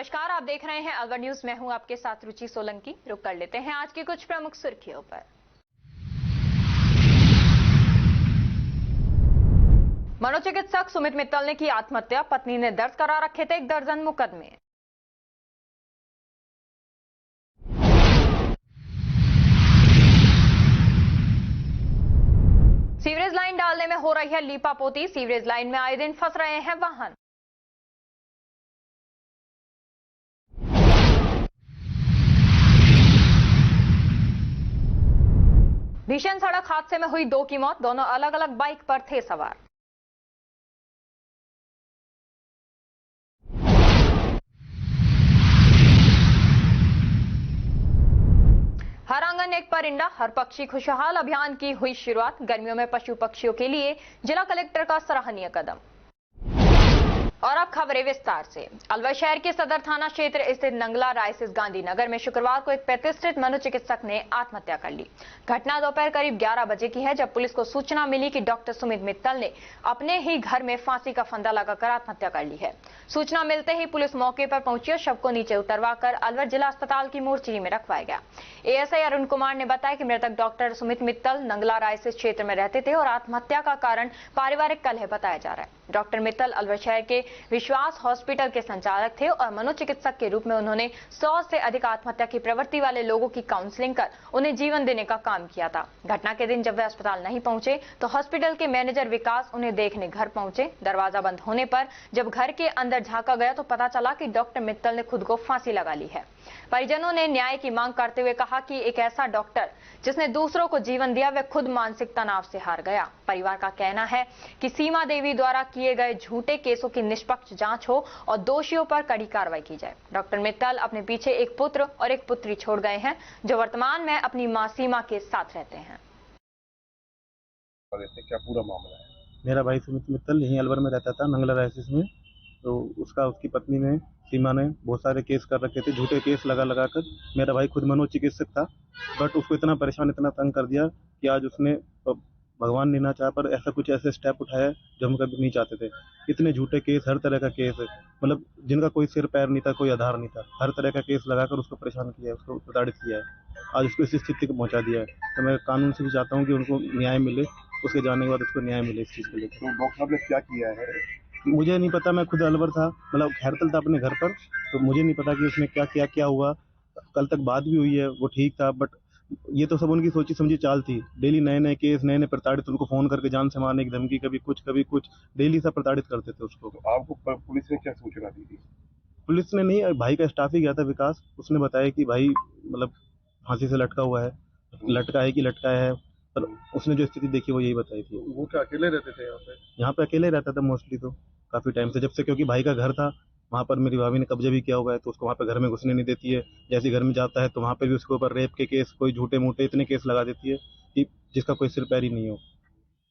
नमस्कार, आप देख रहे हैं अलवर न्यूज। मैं हूं आपके साथ रुचि सोलंकी। रुक कर लेते हैं आज की कुछ प्रमुख सुर्खियों पर। मनोचिकित्सक सुमित मित्तल ने की आत्महत्या, पत्नी ने दर्ज करा रखे थे 1 दर्जन मुकदमे। सीवरेज लाइन डालने में हो रही है लीपापोती, सीवरेज लाइन में आए दिन फंस रहे हैं वाहन। भीषण सड़क हादसे में हुई 2 की मौत, दोनों अलग अलग बाइक पर थे सवार। हर आंगन एक परिंदा, हर पक्षी खुशहाल अभियान की हुई शुरुआत। गर्मियों में पशु पक्षियों के लिए जिला कलेक्टर का सराहनीय कदम। और अब खबरें विस्तार से। अलवर शहर के सदर थाना क्षेत्र स्थित नंगला रायसिस गांधी नगर में शुक्रवार को एक प्रतिष्ठित मनोचिकित्सक ने आत्महत्या कर ली। घटना दोपहर करीब 11 बजे की है, जब पुलिस को सूचना मिली कि डॉक्टर सुमित मित्तल ने अपने ही घर में फांसी का फंदा लगाकर आत्महत्या कर ली है। सूचना मिलते ही पुलिस मौके पर पहुंची और शव को नीचे उतरवाकर अलवर जिला अस्पताल की मोर्चरी में रखवाया गया। एएसआई अरुण कुमार ने बताया कि मृतक डॉक्टर सुमित मित्तल नंगला रायसिस क्षेत्र में रहते थे और आत्महत्या का कारण पारिवारिक कलह बताया जा रहा है। डॉक्टर मित्तल अलवर शहर के विश्वास हॉस्पिटल के संचालक थे और मनोचिकित्सक के रूप में उन्होंने 100 से अधिक आत्महत्या की प्रवृत्ति वाले लोगों की काउंसलिंग कर उन्हें जीवन देने का काम किया था। घटना के दिन जब वे अस्पताल नहीं पहुंचे तो हॉस्पिटल के मैनेजर विकास उन्हें देखने घर पहुंचे। दरवाजा बंद होने पर जब घर के अंदर झांका गया तो पता चला कि डॉक्टर मित्तल ने खुद को फांसी लगा ली है। परिजनों ने न्याय की मांग करते हुए कहा कि एक ऐसा डॉक्टर जिसने दूसरों को जीवन दिया, वह खुद मानसिक तनाव से हार गया। परिवार का कहना है कि सीमा देवी द्वारा किए गए झूठे केसों की निष्पक्ष जांच हो और दोषियों पर कड़ी कार्रवाई की जाए। डॉक्टर मित्तल अपने पीछे एक पुत्र और एक पुत्री छोड़ गए हैं, जो वर्तमान में अपनी मां सीमा के साथ रहते हैं। और इससे क्या पूरा मामला है? मेरा भाई सुमित मित्तल यहीं अलवर में रहता था, नंगला रायसिस में। तो उसकी पत्नी ने, सीमा ने बहुत सारे केस कर रखे थे, झूठे केस लगा कर। मेरा भाई खुद मनोचिकित्सक था, बट उसको इतना परेशान, इतना तंग कर दिया कि आज उसने, भगवान ने ना चाहा पर ऐसे स्टेप उठाया जो हम कभी नहीं चाहते थे। इतने झूठे केस, हर तरह का केस, मतलब जिनका कोई सिर पैर नहीं था, कोई आधार नहीं था, हर तरह का केस लगाकर उसको परेशान किया है, उसको प्रताड़ित किया है। आज उसको इस स्थिति को पहुंचा दिया है। तो मैं कानून से भी चाहता हूँ कि उनको न्याय मिले, उसके जाने के बाद उसको न्याय मिले इस चीज़ को लेकर। तो डॉक्टर साहब ने क्या किया है? मुझे नहीं पता, मैं खुद अलवर था, मतलब खैरतल था अपने घर पर, तो मुझे नहीं पता कि उसने क्या हुआ। कल तक बात भी हुई है, वो ठीक था, बट ये तो सब उनकी सोची समझी चाल थी। डेली नए नए केस, नए नए प्रताड़ित, उनको फोन करके जान से मारने की धमकी, कभी कुछ डेली सब प्रताड़ित करते थे उसको। तो आपको पुलिस ने क्या सूचना दी थी? पुलिस ने नहीं, भाई का स्टाफ ही गया था, विकास। उसने बताया कि भाई मतलब फांसी से लटका हुआ है, लटका है, पर उसने जो स्थिति देखी वो यही बताई थी। वो क्या अकेले रहते थे यहाँ पे अकेले रहता था मोस्टली, तो काफी टाइम से, जब से, क्योंकि भाई का घर था वहाँ पर, मेरी भाभी ने कब्जा भी किया हुआ है, तो उसको वहाँ पे घर में घुसने नहीं देती है। जैसे घर में जाता है तो वहाँ पे भी उसके ऊपर रेप के केस, कोई झूठे मूठे इतने केस लगा देती है कि जिसका कोई सिर पैर ही नहीं हो।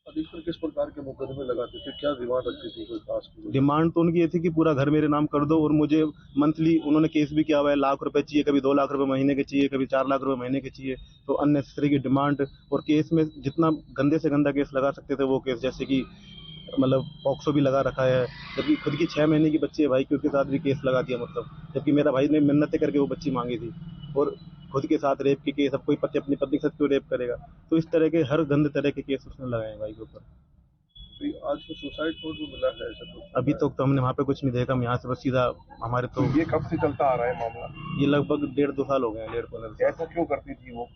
अधिकतर किस प्रकार के मुकदमे लगाते थे, क्या डिमांड रखती थी कोई खास? डिमांड तो उनकी ये थी कि पूरा घर मेरे नाम कर दो, और मुझे मंथली, उन्होंने केस भी किया हुआ है, ₹1,00,000 चाहिए, कभी 2 लाख रुपए महीने के चाहिए, कभी 4 लाख रुपए महीने के चाहिए। तो अननेसेसरी की डिमांड, और केस में जितना गंदे से गंदा केस लगा सकते थे वो केस, जैसे कि मतलब पॉक्सो भी लगा रखा है, जबकि खुद की 6 महीने की बच्ची है भाई की, उसके साथ भी केस लगा दिया। मतलब जबकि मेरा भाई ने मिन्नतें करके वो बच्ची मांगी थी, और खुद के साथ रेप के केस। अब कोई पति अपनी पत्नी के साथ क्यों रेप करेगा? तो इस तरह के हर गंदे तरह के केस उसने लगाए भाई के ऊपर। आज तो सुसाइड नोट भी मिला है ऐसा तो? अभी तक तो हमने वहाँ पे कुछ नहीं देखा, हम यहाँ से बस सीधा हमारे तो ये कब से चलता आ रहा है मामला? ये लगभग 1.5-2 साल हो गए हैं, 1.5 ऐसा क्यों करती थी वो?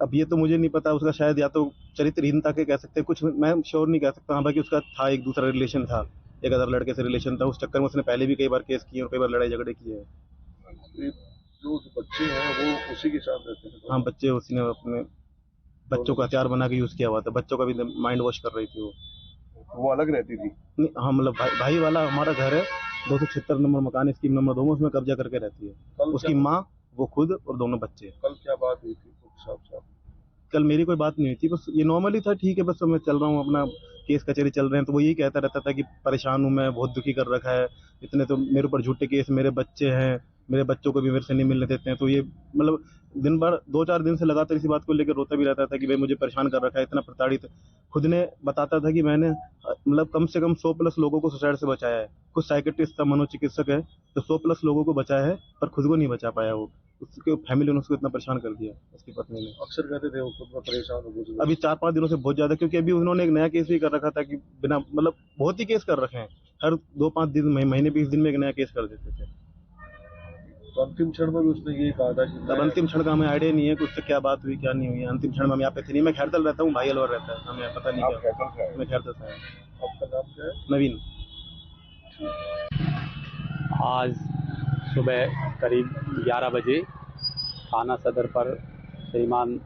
अब ये तो मुझे नहीं पता, उसका शायद या तो चरित्रहीनता के कह सकते हैं, कुछ मैं श्योर नहीं कह सकता। हाँ, बाकी उसका था एक दूसरा रिलेशन था, एक अदर लड़के से रिलेशन था, उस चक्कर में उसने पहले भी कई बार केस किए और कई बार लड़ाई झगड़े किए हैं। जो बच्चे हैं वो उसी के साथ रहते हैं? हाँ, बच्चे उसने अपने बच्चों का हथियार बना के यूज किया हुआ था, बच्चों का भी माइंड वॉश कर रही थी वो अलग रहती थी? नहीं, हाँ, मतलब भाई वाला हमारा घर है, 276 नंबर मकान, स्कीम नंबर 2 में, उसमें कब्जा करके रहती है उसकी माँ, वो खुद और दोनों बच्चे। कल क्या बात हुई थी साहब? कल मेरी कोई बात नहीं हुई थी, बस ये नॉर्मली था, ठीक है, बस मैं चल रहा हूँ अपना, केस कचहरी चल रहे हैं, तो वो यही कहता रहता था कि परेशान हूँ मैं, बहुत दुखी कर रखा है, इतने तो मेरे ऊपर झूठे केस, मेरे बच्चे हैं, मेरे बच्चों को भी मेरे से नहीं मिलने देते हैं। तो ये मतलब दिन भर 2-4 दिन से लगातार इसी बात को लेकर रोता भी रहता था कि भाई मुझे परेशान कर रखा है, इतना प्रताड़ित। खुद ने बताता था कि मैंने मतलब कम से कम 100 प्लस लोगों को सुसाइड से बचाया है। खुद साइकेट्रिस्ट था, मनोचिकित्सक है, तो 100 प्लस लोगों को बचाया है, पर खुद को नहीं बचा पाया वो। उसके फैमिली ने उसको इतना परेशान कर दिया, उसकी पत्नी ने। अक्सर कहते थे वो खुद में परेशान हो गए। अभी 4-5 दिनों से बहुत ज्यादा, क्योंकि अभी उन्होंने एक नया केस भी कर रखा था कि बिना मतलब बहुत ही केस कर रखे हैं, हर 2-5 दिन महीने 20 दिन में एक नया केस कर देते थे। तो अंतिम क्षण में भी उसने ये कहा था कि अब अंतिम क्षण का हमें आइडिया नहीं है, कुछ से क्या बात हुई क्या नहीं हुई। अंतिम क्षण में हम यहाँ पे थे नहीं, मैं खैरतल रहता हूँ, भाई अलवर रहता है, हमें पता नहीं क्या। मैं खैरतल से आया। आपका नाम क्या है? नवीन। आज सुबह करीब 11 बजे थाना सदर पर श्रीमान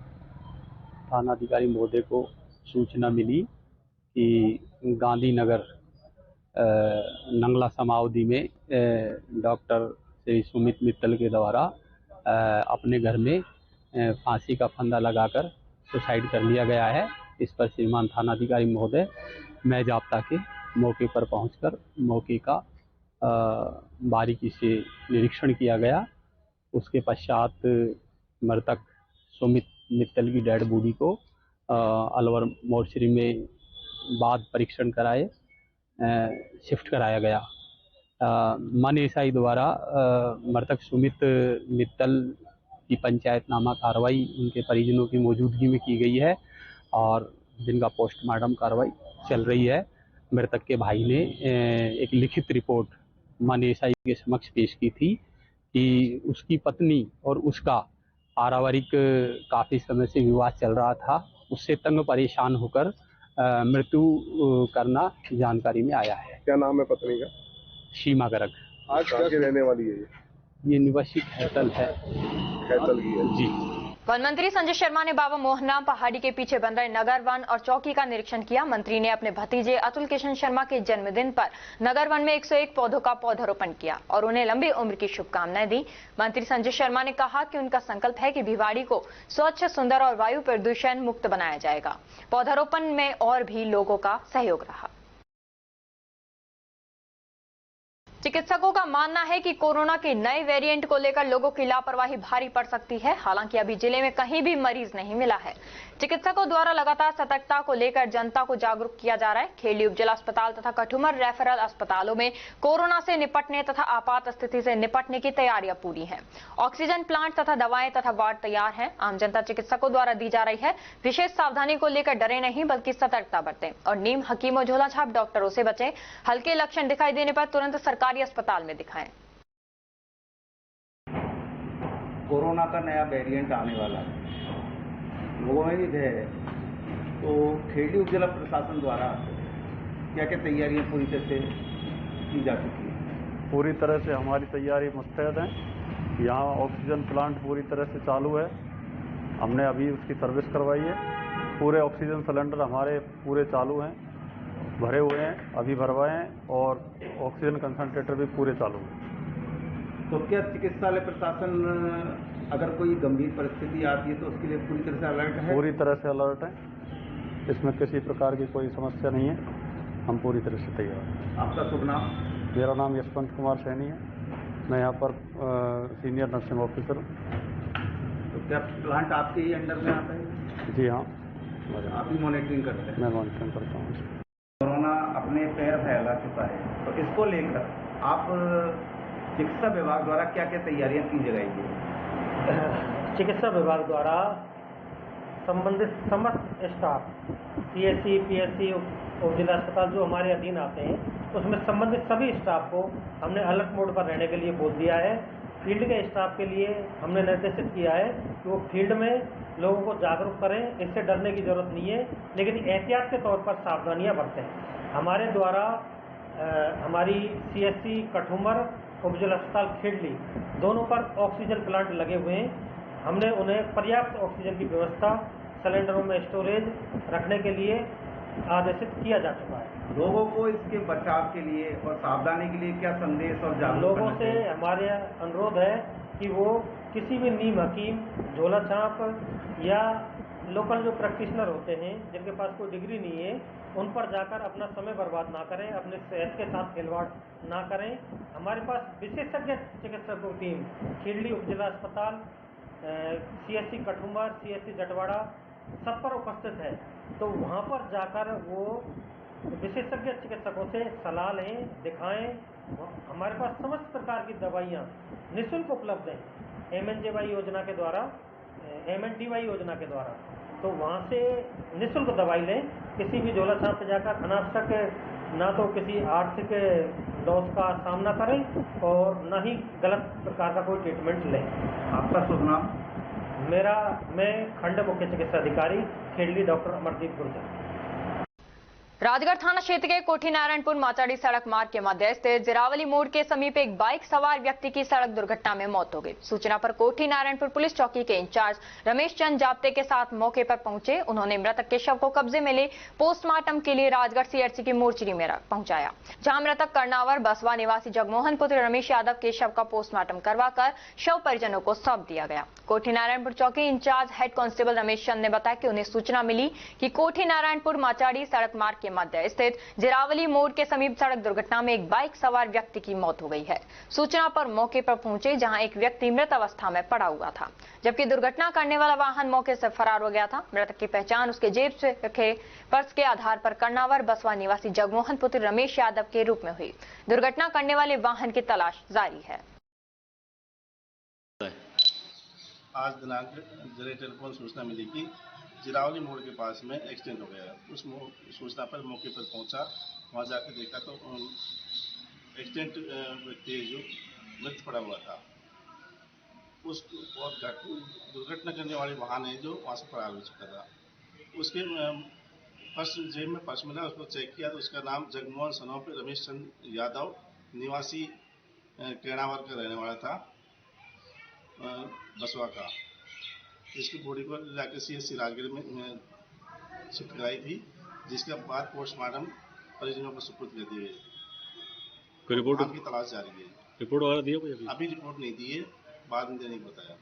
थानाधिकारी महोदय को सूचना मिली कि गांधीनगर नंगला समावधि में डॉक्टर श्री सुमित मित्तल के द्वारा अपने घर में फांसी का फंदा लगाकर सुसाइड कर लिया गया है। इस पर श्रीमान थानाधिकारी महोदय मैं जाब्ता के मौके पर पहुंचकर मौके का बारीकी से निरीक्षण किया गया। उसके पश्चात मृतक सुमित मित्तल की डेड बॉडी को अलवर मोर्चरी में बाद परीक्षण कराए शिफ्ट कराया गया। मन एसआई द्वारा मृतक सुमित मित्तल की पंचायतनामा कार्रवाई उनके परिजनों की मौजूदगी में की गई है और जिनका पोस्टमार्टम कार्रवाई चल रही है। मृतक के भाई ने एक लिखित रिपोर्ट मन एसआई के समक्ष पेश की थी कि उसकी पत्नी और उसका पारिवारिक काफ़ी समय से विवाद चल रहा था, उससे तंग परेशान होकर मृत्यु करना जानकारी में आया है। क्या नाम है पत्नी का? सीमा गर्ग। आज क्या रहने वाली है ये निवासी खैरतल है। खैरतल की है जी। वन मंत्री संजय शर्मा ने बाबा मोहना पहाड़ी के पीछे बन रहे नगर वन और चौकी का निरीक्षण किया। मंत्री ने अपने भतीजे अतुल किशन शर्मा के जन्मदिन पर नगर वन में 101 पौधों का पौधारोपण किया और उन्हें लंबी उम्र की शुभकामनाएं दी। मंत्री संजय शर्मा ने कहा कि उनका संकल्प है कि भिवाड़ी को स्वच्छ, सुंदर और वायु प्रदूषण मुक्त बनाया जाएगा। पौधारोपण में और भी लोगों का सहयोग रहा। चिकित्सकों का मानना है कि कोरोना के नए वेरिएंट को लेकर लोगों की लापरवाही भारी पड़ सकती है। हालांकि अभी जिले में कहीं भी मरीज नहीं मिला है। चिकित्सकों द्वारा लगातार सतर्कता को लेकर जनता को जागरूक किया जा रहा है। खेड़ी उपजिला अस्पताल तथा कठुमर रेफरल अस्पतालों में कोरोना से निपटने तथा आपात स्थिति से निपटने की तैयारियां पूरी हैं। ऑक्सीजन प्लांट तथा दवाएं तथा वार्ड तैयार हैं। आम जनता चिकित्सकों द्वारा दी जा रही है विशेष सावधानी को लेकर डरे नहीं बल्कि सतर्कता बरतें और नीम हकीमों झोला छाप डॉक्टरों से बचें। हल्के लक्षण दिखाई देने पर तुरंत सरकारी अस्पताल में दिखाएं। कोरोना का नया वेरिएंट आने वाला है, लोगों में भी भय है। तो खेड़ी उपजिला प्रशासन द्वारा क्या क्या तैयारियां पूरी तरह से की जा चुकी है? पूरी तरह से हमारी तैयारी मुस्तैद है। यहाँ ऑक्सीजन प्लांट पूरी तरह से चालू है, हमने अभी उसकी सर्विस करवाई है। पूरे ऑक्सीजन सिलेंडर हमारे पूरे चालू हैं, भरे हुए हैं, अभी भरवाए हैं और ऑक्सीजन कंसंट्रेटर भी पूरे चालू हैं। तो क्या चिकित्सालय प्रशासन अगर कोई गंभीर परिस्थिति आती है तो उसके लिए पूरी तरह से अलर्ट है? पूरी तरह से अलर्ट है, इसमें किसी प्रकार की कोई समस्या नहीं है, हम पूरी तरह से तैयार हैं। आपका शुभ नाम? मेरा नाम यशवंत कुमार सैनी है, मैं यहाँ पर सीनियर नर्सिंग ऑफिसर हूँ। तो क्या प्लांट आपके ही अंडर में आता है? जी हाँ, आप ही मॉनिटरिंग करते हैं? मैं मॉनिटरिंग करता हूँ। कोरोना अपने पैर फैला चुका है, तो इसको लेकर आप चिकित्सा विभाग द्वारा क्या क्या तैयारियां की जाएगी? चिकित्सा विभाग द्वारा संबंधित समस्त स्टाफ सीएचसी, पीएचसी, उपजिला अस्पताल जो हमारे अधीन आते हैं उसमें संबंधित सभी स्टाफ को हमने अलर्ट मोड पर रहने के लिए बोल दिया है। फील्ड के स्टाफ के लिए हमने निर्देशित किया है कि वो फील्ड में लोगों को जागरूक करें। इससे डरने की जरूरत नहीं है, लेकिन एहतियात के तौर पर सावधानियां बरतें। हमारे द्वारा हमारी सीएचसी कठुमर, उपजिला अस्पताल खेड़ली दोनों पर ऑक्सीजन प्लांट लगे हुए हैं। हमने उन्हें पर्याप्त ऑक्सीजन की व्यवस्था सिलेंडरों में स्टोरेज रखने के लिए आदेशित किया जा चुका है। लोगों को इसके बचाव के लिए और सावधानी के लिए क्या संदेश और जागरूक लोगों से हमारे अनुरोध है कि वो किसी भी नीम हकीम, झोला छाप या लोकल जो प्रैक्टिशनर होते हैं जिनके पास कोई डिग्री नहीं है, उन पर जाकर अपना समय बर्बाद ना करें, अपने सेहत के साथ खिलवाड़ ना करें। हमारे पास विशेषज्ञ चिकित्सकों की टीम खेड़ली उपजिला अस्पताल, CSC कठुमर, CSC जटवाड़ा सब पर उपस्थित है। तो वहाँ पर जाकर वो विशेषज्ञ चिकित्सकों से सलाह लें, दिखाएं। हमारे पास समस्त प्रकार की दवाइयाँ निःशुल्क उपलब्ध हैं MNJY योजना के द्वारा, MNDY योजना के द्वारा। तो वहाँ से निःशुल्क दवाई लें, किसी भी झोला छाप पे जाकर अनावश्यक ना तो किसी आर्थिक लॉस का सामना करें और ना ही गलत प्रकार का कोई ट्रीटमेंट लें। आपका शुभ नाम? मैं खंड मुख्य चिकित्सा अधिकारी खेड़ली डॉक्टर अमरदीप गुर्जर। राजगढ़ थाना क्षेत्र के कोठी नारायणपुर माचाड़ी सड़क मार्ग के मध्य स्थित जिरावली मोड़ के समीप एक बाइक सवार व्यक्ति की सड़क दुर्घटना में मौत हो गई। सूचना पर कोठी नारायणपुर पुलिस चौकी के इंचार्ज रमेश चंद जाप्ते के साथ मौके पर पहुंचे। उन्होंने मृतक के शव को कब्जे में ले पोस्टमार्टम के लिए राजगढ़ CHC की मोर्चरी में पहुंचाया, जहां मृतक कर्नावर बसवा निवासी जगमोहन पुत्र रमेश यादव के शव का पोस्टमार्टम करवाकर शव परिजनों को सौंप दिया गया। कोठी नारायणपुर चौकी in charge head constable Ramesh Chand ने बताया कि उन्हें सूचना मिली कि कोठी नारायणपुर माचाड़ी सड़क मार्ग के मध्य स्थित जिरावली मोड़ के समीप सड़क दुर्घटना में एक बाइक सवार व्यक्ति की मौत हो गई है। सूचना पर मौके पर पहुंचे, जहां एक व्यक्ति मृत अवस्था में पड़ा हुआ था, जबकि दुर्घटना करने वाला वाहन मौके से फरार हो गया था। मृतक की पहचान उसके जेब से रखे पर्स के आधार पर कर्नावर बसवा निवासी जगमोहन पुत्र रमेश यादव के रूप में हुई। दुर्घटना करने वाले वाहन की तलाश जारी है। आज दिनांक जिले टेलीफोन सूचना मिली कि जिरावली मोड़ के पास में एक्सीडेंट हो गया। उस सूचना पर मौके पर पहुंचा, वहां जाकर देखा तो एक्सीडेंट व्यक्ति जो मृत पड़ा हुआ था, उस और दुर्घटना करने वाले वाहन है जो वहां से फरार हो चुका था। उसके पर्स, जेब में पर्स मिला, उसको चेक किया तो उसका नाम जगमोहन सनोप रमेश चंद यादव निवासी केणावर का रहने वाला था, बसवा का। इसकी बॉडी को लाकर CSC राजगढ़ में शिफ्ट कराई थी, जिसके बाद पोस्टमार्टम परिजनों को सुपुर्द कर दी गई। रिपोर्ट की तलाश जारी है। रिपोर्ट वगैरह दी है? अभी रिपोर्ट नहीं दी है, बाद में देने को बताया।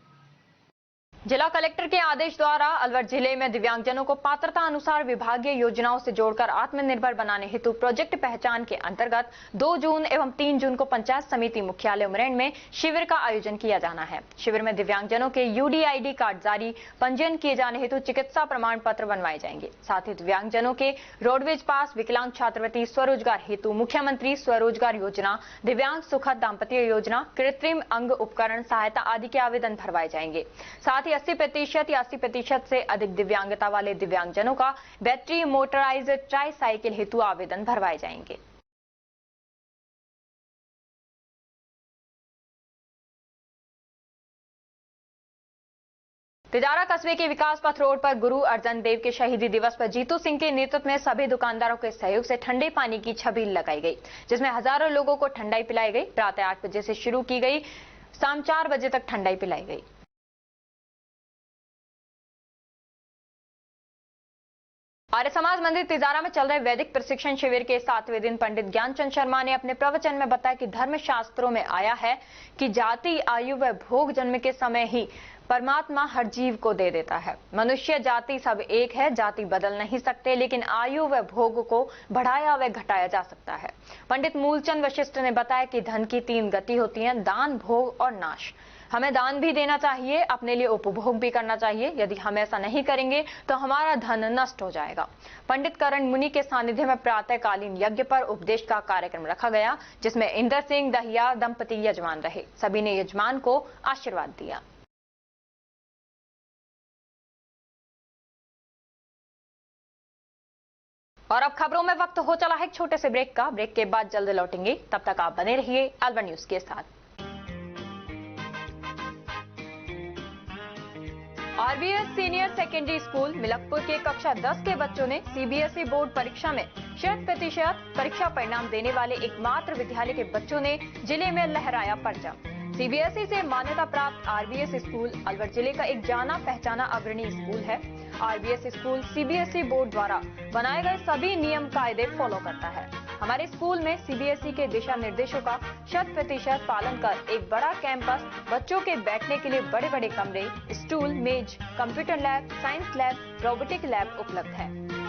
जिला कलेक्टर के आदेश द्वारा अलवर जिले में दिव्यांगजनों को पात्रता अनुसार विभागीय योजनाओं से जोड़कर आत्मनिर्भर बनाने हेतु प्रोजेक्ट पहचान के अंतर्गत 2 जून एवं 3 जून को पंचायत समिति मुख्यालय उमरेड में शिविर का आयोजन किया जाना है। शिविर में दिव्यांगजनों के UDID कार्ड जारी, पंजीयन किए जाने हेतु चिकित्सा प्रमाण पत्र बनवाए जाएंगे। साथ ही दिव्यांगजनों के रोडवेज पास, विकलांग छात्रवृत्ति, स्वरोजगार हेतु मुख्यमंत्री स्वरोजगार योजना, दिव्यांग सुखद दाम्पत्य योजना, कृत्रिम अंग उपकरण सहायता आदि के आवेदन भरवाए जाएंगे। साथ ही 80% या 80% से अधिक दिव्यांगता वाले दिव्यांगजनों का बैटरी मोटराइज्ड ट्राईसाइकिल हेतु आवेदन भरवाए जाएंगे। तिजारा कस्बे के विकास पथ रोड पर गुरु अर्जन देव के शहीदी दिवस पर जीतू सिंह के नेतृत्व में सभी दुकानदारों के सहयोग से ठंडे पानी की छबील लगाई गई, जिसमें हजारों लोगों को ठंडाई पिलाई गई। प्रातः 8 बजे से शुरू की गई, शाम 4 बजे तक ठंडाई पिलाई गई। आर्य समाज मंदिर तिजारा में चल रहे वैदिक प्रशिक्षण शिविर के 7वें दिन पंडित ज्ञानचंद शर्मा ने अपने प्रवचन में बताया कि धर्म शास्त्रों में आया है कि जाति, आयु व भोग जन्म के समय ही परमात्मा हर जीव को दे देता है। मनुष्य जाति सब एक है, जाति बदल नहीं सकते, लेकिन आयु व भोग को बढ़ाया व घटाया जा सकता है। पंडित मूलचंद वशिष्ठ ने बताया कि धन की 3 गति होती है, दान, भोग और नाश। हमें दान भी देना चाहिए, अपने लिए उपभोग भी करना चाहिए। यदि हम ऐसा नहीं करेंगे तो हमारा धन नष्ट हो जाएगा। पंडित करण मुनि के सानिध्य में प्रातःकालीन यज्ञ पर उपदेश का कार्यक्रम रखा गया, जिसमें इंदर सिंह दहिया दंपति यजमान रहे। सभी ने यजमान को आशीर्वाद दिया। और अब खबरों में वक्त हो चला है एक छोटे से ब्रेक का। ब्रेक के बाद जल्द लौटेंगे, तब तक आप बने रहिए अलवर न्यूज के साथ। RBS senior secondary school Milakpur के कक्षा 10 के बच्चों ने CBSE बोर्ड परीक्षा में 100% परीक्षा परिणाम देने वाले एकमात्र विद्यालय के बच्चों ने जिले में लहराया परचम। CBSE से मान्यता प्राप्त RBS स्कूल अलवर जिले का एक जाना पहचाना अग्रणी स्कूल है। RBS स्कूल CBSE बोर्ड द्वारा बनाए गए सभी नियम कायदे फॉलो करता है। हमारे स्कूल में सीबीएसई के दिशा निर्देशों का 100% पालन कर एक बड़ा कैंपस, बच्चों के बैठने के लिए बड़े बड़े कमरे, स्टूल, मेज, computer lab, science lab, robotic lab उपलब्ध है।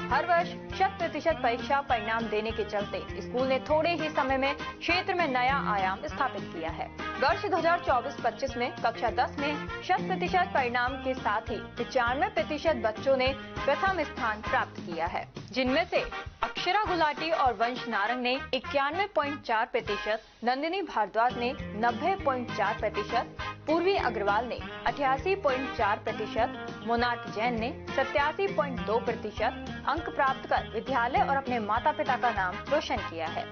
हर वर्ष 100% परीक्षा परिणाम देने के चलते स्कूल ने थोड़े ही समय में क्षेत्र में नया आयाम स्थापित किया है। वर्ष 2024-25 में कक्षा 10 में 100% परिणाम के साथ ही 95% बच्चों ने प्रथम स्थान प्राप्त किया है, जिनमें से अक्षरा गुलाटी और वंश नारंग ने 91.4%, नंदिनी भारद्वाज ने 90.4%, पूर्वी अग्रवाल ने 88.4%, मोनार्क जैन ने 87.2% अंक प्राप्त कर विद्यालय और अपने माता पिता का नाम रोशन किया है।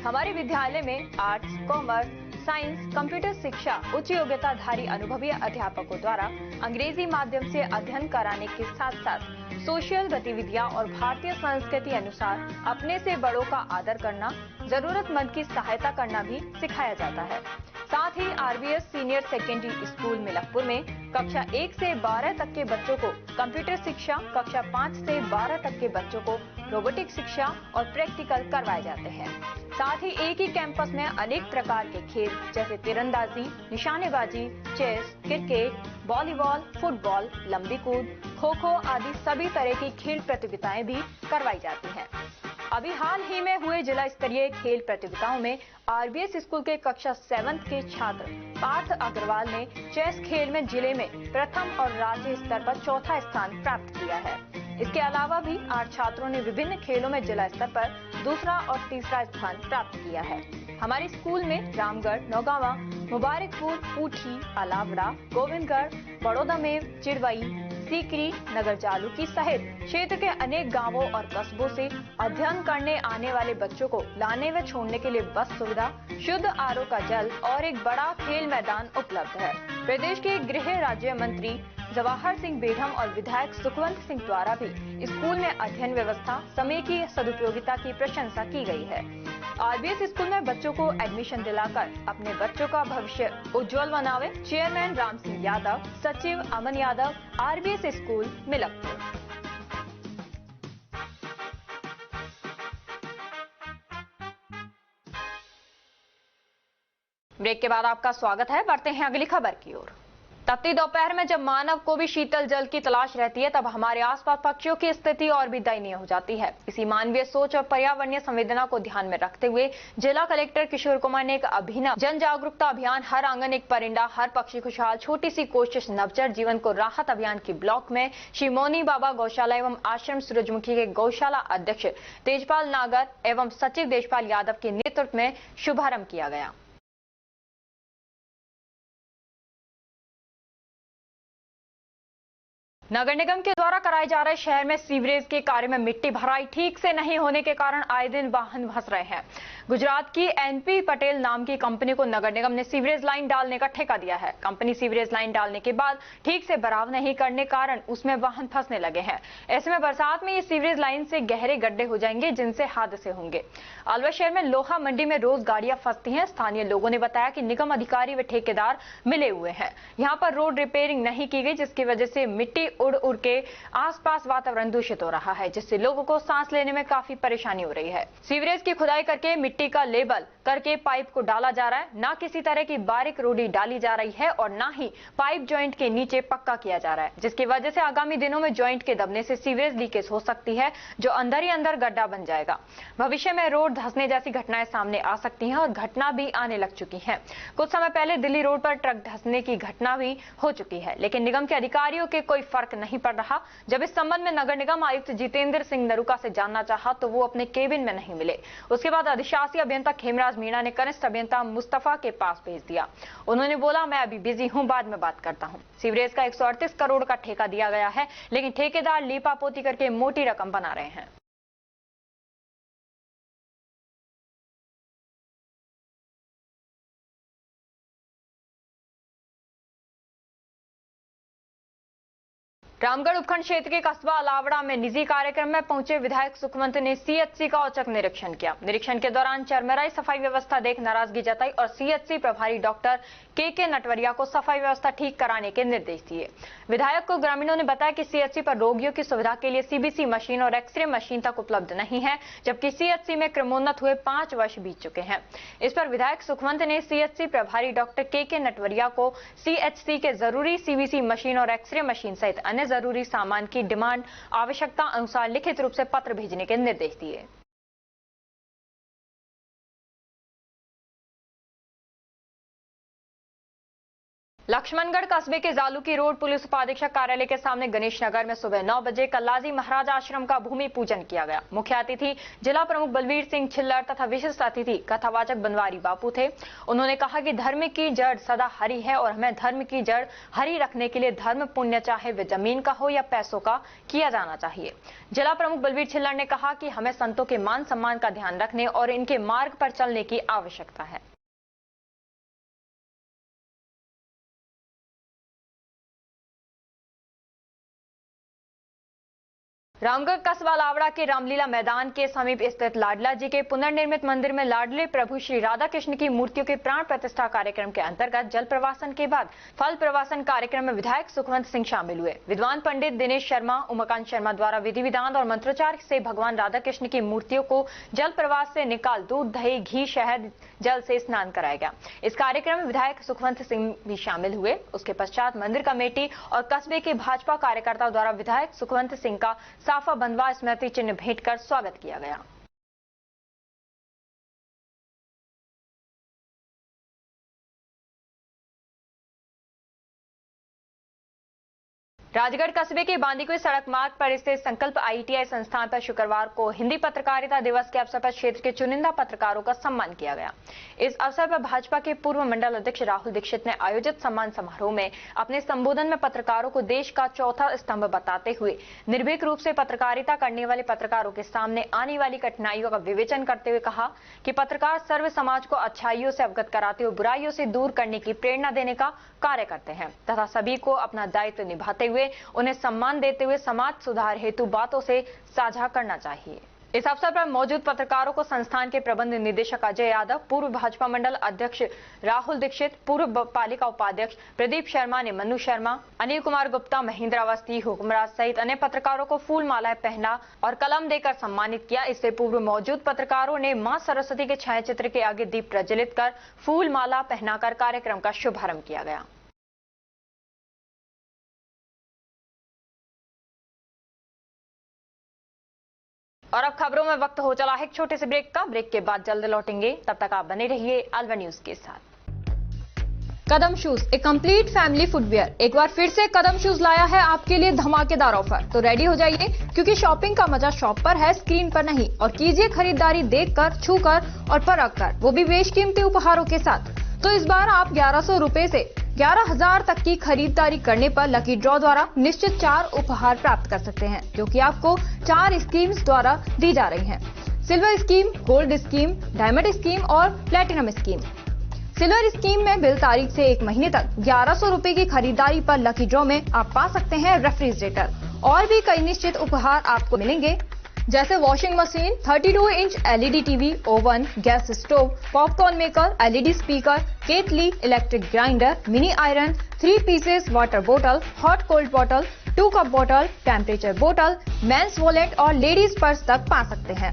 हमारे विद्यालय में आर्ट्स, कॉमर्स, साइंस, कंप्यूटर शिक्षा उच्च योग्यताधारी अनुभवी अध्यापकों द्वारा अंग्रेजी माध्यम से अध्ययन कराने के साथ साथ सोशल गतिविधियां और भारतीय संस्कृति अनुसार अपने से बड़ों का आदर करना, जरूरतमंद की सहायता करना भी सिखाया जाता है। साथ ही RBS senior secondary school Milakpur में कक्षा 1 से 12 तक के बच्चों को कंप्यूटर शिक्षा, कक्षा 5 से 12 तक के बच्चों को रोबोटिक शिक्षा और प्रैक्टिकल करवाए जाते हैं। साथ ही एक ही कैंपस में अनेक प्रकार के खेल जैसे तीरंदाजी, निशानेबाजी, चेस, क्रिकेट, वॉलीबॉल, फुटबॉल, लंबी कूद, खो खो आदि सभी तरह की खेल प्रतियोगिताएं भी करवाई जाती हैं। अभी हाल ही में हुए जिला स्तरीय खेल प्रतियोगिताओं में आरबीएस स्कूल के कक्षा 7 के छात्र पार्थ अग्रवाल ने चेस खेल में जिले में प्रथम और राज्य स्तर पर चौथा स्थान प्राप्त किया है। इसके अलावा भी 8 छात्रों ने विभिन्न खेलों में जिला स्तर पर दूसरा और तीसरा स्थान प्राप्त किया है। हमारे स्कूल में रामगढ़, नौगावा, मुबारकपुर, पूठी, अलावड़ा, गोविंदगढ़, बड़ौदामेव, चिड़वई, सीकरी, नगर जालूकी सहित क्षेत्र के अनेक गांवों और कस्बों से अध्ययन करने आने वाले बच्चों को लाने व छोड़ने के लिए बस सुविधा, शुद्ध आरओ का जल और एक बड़ा खेल मैदान उपलब्ध है। प्रदेश के गृह राज्य मंत्री जवाहर सिंह बेढम और विधायक सुखवंत सिंह द्वारा भी स्कूल में अध्ययन व्यवस्था, समय की सदुपयोगिता की प्रशंसा की गई है। आरबीएस स्कूल में बच्चों को एडमिशन दिलाकर अपने बच्चों का भविष्य उज्जवल बनावे। चेयरमैन राम सिंह यादव, सचिव Aman Yadav, RBS school Milakpur. Break के बाद आपका स्वागत है। बढ़ते हैं अगली खबर की ओर। तपती दोपहर में जब मानव को भी शीतल जल की तलाश रहती है, तब हमारे आसपास पक्षियों की स्थिति और भी दयनीय हो जाती है। इसी मानवीय सोच और पर्यावरणीय संवेदना को ध्यान में रखते हुए जिला कलेक्टर किशोर कुमार ने एक अभिनव जन जागरूकता अभियान हर आंगन एक परिंदा, हर पक्षी खुशहाल, छोटी सी कोशिश नवचर जीवन को राहत अभियान की ब्लॉक में श्री मोनी बाबा गौशाला एवं आश्रम सूरजमुखी के गौशाला अध्यक्ष तेजपाल नागर एवं सचिव देशपाल यादव के नेतृत्व में शुभारंभ किया गया। नगर निगम के द्वारा कराए जा रहे शहर में सीवरेज के कार्य में मिट्टी भराई ठीक से नहीं होने के कारण आए दिन वाहन फंस रहे हैं। गुजरात की एनपी पटेल नाम की कंपनी को नगर निगम ने सीवरेज लाइन डालने का ठेका दिया है। कंपनी सीवरेज लाइन डालने के बाद ठीक से भराव नहीं करने कारण उसमें वाहन फंसने लगे हैं। ऐसे में बरसात में ये सीवरेज लाइन से गहरे गड्ढे हो जाएंगे, जिनसे हादसे होंगे। अलवर शहर में लोहा मंडी में रोज गाड़ियां फंसती हैं। स्थानीय लोगों ने बताया कि निगम अधिकारी व ठेकेदार मिले हुए हैं। यहाँ पर रोड रिपेयरिंग नहीं की गई, जिसकी वजह से मिट्टी उड़ उड़ के आसपास वातावरण दूषित हो रहा है, जिससे लोगों को सांस लेने में काफी परेशानी हो रही है। सीवरेज की खुदाई करके मिट्टी का लेबल करके पाइप को डाला जा रहा है। ना किसी तरह की बारीक रोडी डाली जा रही है और ना ही पाइप जॉइंट के नीचे पक्का किया जा रहा है, जिसकी वजह से आगामी दिनों में जॉइंट के दबने से सीवरेज लीकेज हो सकती है, जो अंदर ही अंदर गड्ढा बन जाएगा। भविष्य में रोड धंसने जैसी घटनाएं सामने आ सकती हैं और घटना भी आने लग चुकी है। कुछ समय पहले दिल्ली रोड पर ट्रक धंसने की घटना भी हो चुकी है, लेकिन निगम के अधिकारियों के कोई फर्क नहीं पड़ रहा। जब इस संबंध में नगर निगम आयुक्त जितेंद्र सिंह नरूका से जानना चाहा तो वो अपने केबिन में नहीं मिले। उसके बाद अधिशासी अभियंता खेमराज मीणा ने कनिष्ठ अभियंता मुस्तफा के पास भेज दिया। उन्होंने बोला, मैं अभी बिजी हूं, बाद में बात करता हूं। सीवरेज का 138 करोड़ का ठेका दिया गया है, लेकिन ठेकेदार लीपापोती करके मोटी रकम बना रहे हैं। रामगढ़ उपखंड क्षेत्र के कस्बा अलावड़ा में निजी कार्यक्रम में पहुंचे विधायक सुखवंत ने सीएचसी का औचक निरीक्षण किया। निरीक्षण के दौरान चरमराई सफाई व्यवस्था देख नाराजगी जताई और सीएचसी प्रभारी डॉक्टर के नटवरिया को सफाई व्यवस्था ठीक कराने के निर्देश दिए। विधायक को ग्रामीणों ने बताया कि सीएचसी पर रोगियों की सुविधा के लिए सीबीसी मशीन और एक्सरे मशीन तक उपलब्ध नहीं है, जबकि सीएचसी में क्रमोन्नत हुए 5 वर्ष बीत चुके हैं। इस पर विधायक सुखवंत ने सीएचसी प्रभारी डॉक्टर के नटवरिया को सीएचसी के जरूरी सीबीसी मशीन और एक्सरे मशीन सहित अन्य जरूरी सामान की डिमांड आवश्यकता अनुसार लिखित रूप से पत्र भेजने के निर्देश दिए। लक्ष्मणगढ़ कस्बे के जालूकी रोड पुलिस उपाधीक्षक कार्यालय के सामने गणेश नगर में सुबह 9 बजे कल्लाजी महाराज आश्रम का भूमि पूजन किया गया। मुख्य अतिथि जिला प्रमुख बलवीर सिंह छिल्लर तथा विशिष्ट अतिथि कथावाचक बनवारी बापू थे। उन्होंने कहा कि धर्म की जड़ सदा हरी है और हमें धर्म की जड़ हरी रखने के लिए धर्म पुण्य चाहे वे जमीन का हो या पैसों का किया जाना चाहिए। जिला प्रमुख बलवीर छिल्लर ने कहा कि हमें संतों के मान सम्मान का ध्यान रखने और इनके मार्ग पर चलने की आवश्यकता है। रामगढ़ कस्बा लावड़ा के रामलीला मैदान के समीप स्थित लाडला जी के पुनर्निर्मित मंदिर में लाडले प्रभु श्री राधा कृष्ण की मूर्तियों के प्राण प्रतिष्ठा कार्यक्रम के अंतर्गत जल प्रवासन के बाद फल प्रवासन कार्यक्रम में विधायक सुखवंत सिंह शामिल हुए। विद्वान पंडित दिनेश शर्मा, उमाकांत शर्मा द्वारा विधि विधान और मंत्रोच्चार से भगवान राधा कृष्ण की मूर्तियों को जल प्रवास से निकाल दूध, दही, घी, शहद, जल से स्नान कराया गया। इस कार्यक्रम में विधायक सुखवंत सिंह भी शामिल हुए। उसके पश्चात मंदिर कमेटी और कस्बे के भाजपा कार्यकर्ताओं द्वारा विधायक सुखवंत सिंह का साफा बंधवा स्मृति चिन्ह भेंट कर स्वागत किया गया। राजगढ़ कस्बे के बांदीकुई सड़क मार्ग पर स्थित संकल्प आईटीआई संस्थान पर शुक्रवार को हिंदी पत्रकारिता दिवस के अवसर पर क्षेत्र के चुनिंदा पत्रकारों का सम्मान किया गया। इस अवसर पर भाजपा के पूर्व मंडल अध्यक्ष राहुल दीक्षित ने आयोजित सम्मान समारोह में अपने संबोधन में पत्रकारों को देश का चौथा स्तंभ बताते हुए निर्भीक रूप से पत्रकारिता करने वाले पत्रकारों के सामने आने वाली कठिनाइयों का विवेचन करते हुए कहा कि पत्रकार सर्व समाज को अच्छाइयों से अवगत कराते हुए बुराइयों से दूर करने की प्रेरणा देने का कार्य करते हैं तथा सभी को अपना दायित्व निभाते हुए उन्हें सम्मान देते हुए समाज सुधार हेतु बातों से साझा करना चाहिए। इस अवसर पर मौजूद पत्रकारों को संस्थान के प्रबंध निदेशक अजय यादव, पूर्व भाजपा मंडल अध्यक्ष राहुल दीक्षित, पूर्व पालिका उपाध्यक्ष प्रदीप शर्मा ने मनु शर्मा, अनिल कुमार गुप्ता, महेंद्र अवस्थी, हुक्मराज सहित अन्य पत्रकारों को फूल मालाएं पहना और कलम देकर सम्मानित किया। इससे पूर्व मौजूद पत्रकारों ने मां सरस्वती के छायाचित्र के आगे दीप प्रज्वलित कर फूल माला पहनाकर कार्यक्रम का शुभारंभ किया गया। और अब खबरों में वक्त हो चला है एक छोटे से ब्रेक का। ब्रेक के बाद जल्द लौटेंगे, तब तक आप बने रहिए अलवर न्यूज के साथ। कदम शूज, एक कंप्लीट फैमिली फुटवियर, एक बार फिर से कदम शूज लाया है आपके लिए धमाकेदार ऑफर। तो रेडी हो जाइए, क्योंकि शॉपिंग का मजा शॉप पर है, स्क्रीन पर नहीं। और कीजिए खरीदारी देखकर, छूकर और परख कर, वो भी बेशकीमती उपहारों के साथ। तो इस बार आप 1100 रुपए से 11,000 तक की खरीदारी करने पर लकी ड्रॉ द्वारा निश्चित 4 उपहार प्राप्त कर सकते हैं, जो कि आपको 4 स्कीम्स द्वारा दी जा रही हैं। Silver scheme, gold scheme, diamond scheme और प्लेटिनम स्कीम। सिल्वर स्कीम में बिल तारीख से 1 महीने तक 1100 रुपए की खरीदारी पर लकी ड्रॉ में आप पा सकते हैं रेफ्रिजरेटर और भी कई निश्चित उपहार आपको मिलेंगे, जैसे washing machine, 32 inch LED TV, oven, gas stove, popcorn maker, LED speaker, kettle, electric grinder, mini iron, 3 pieces water बोतल, हॉट कोल्ड बोतल, 2 कप बोतल, टेम्परेचर बोतल, मेंस वॉलेट और लेडीज पर्स तक पा सकते हैं।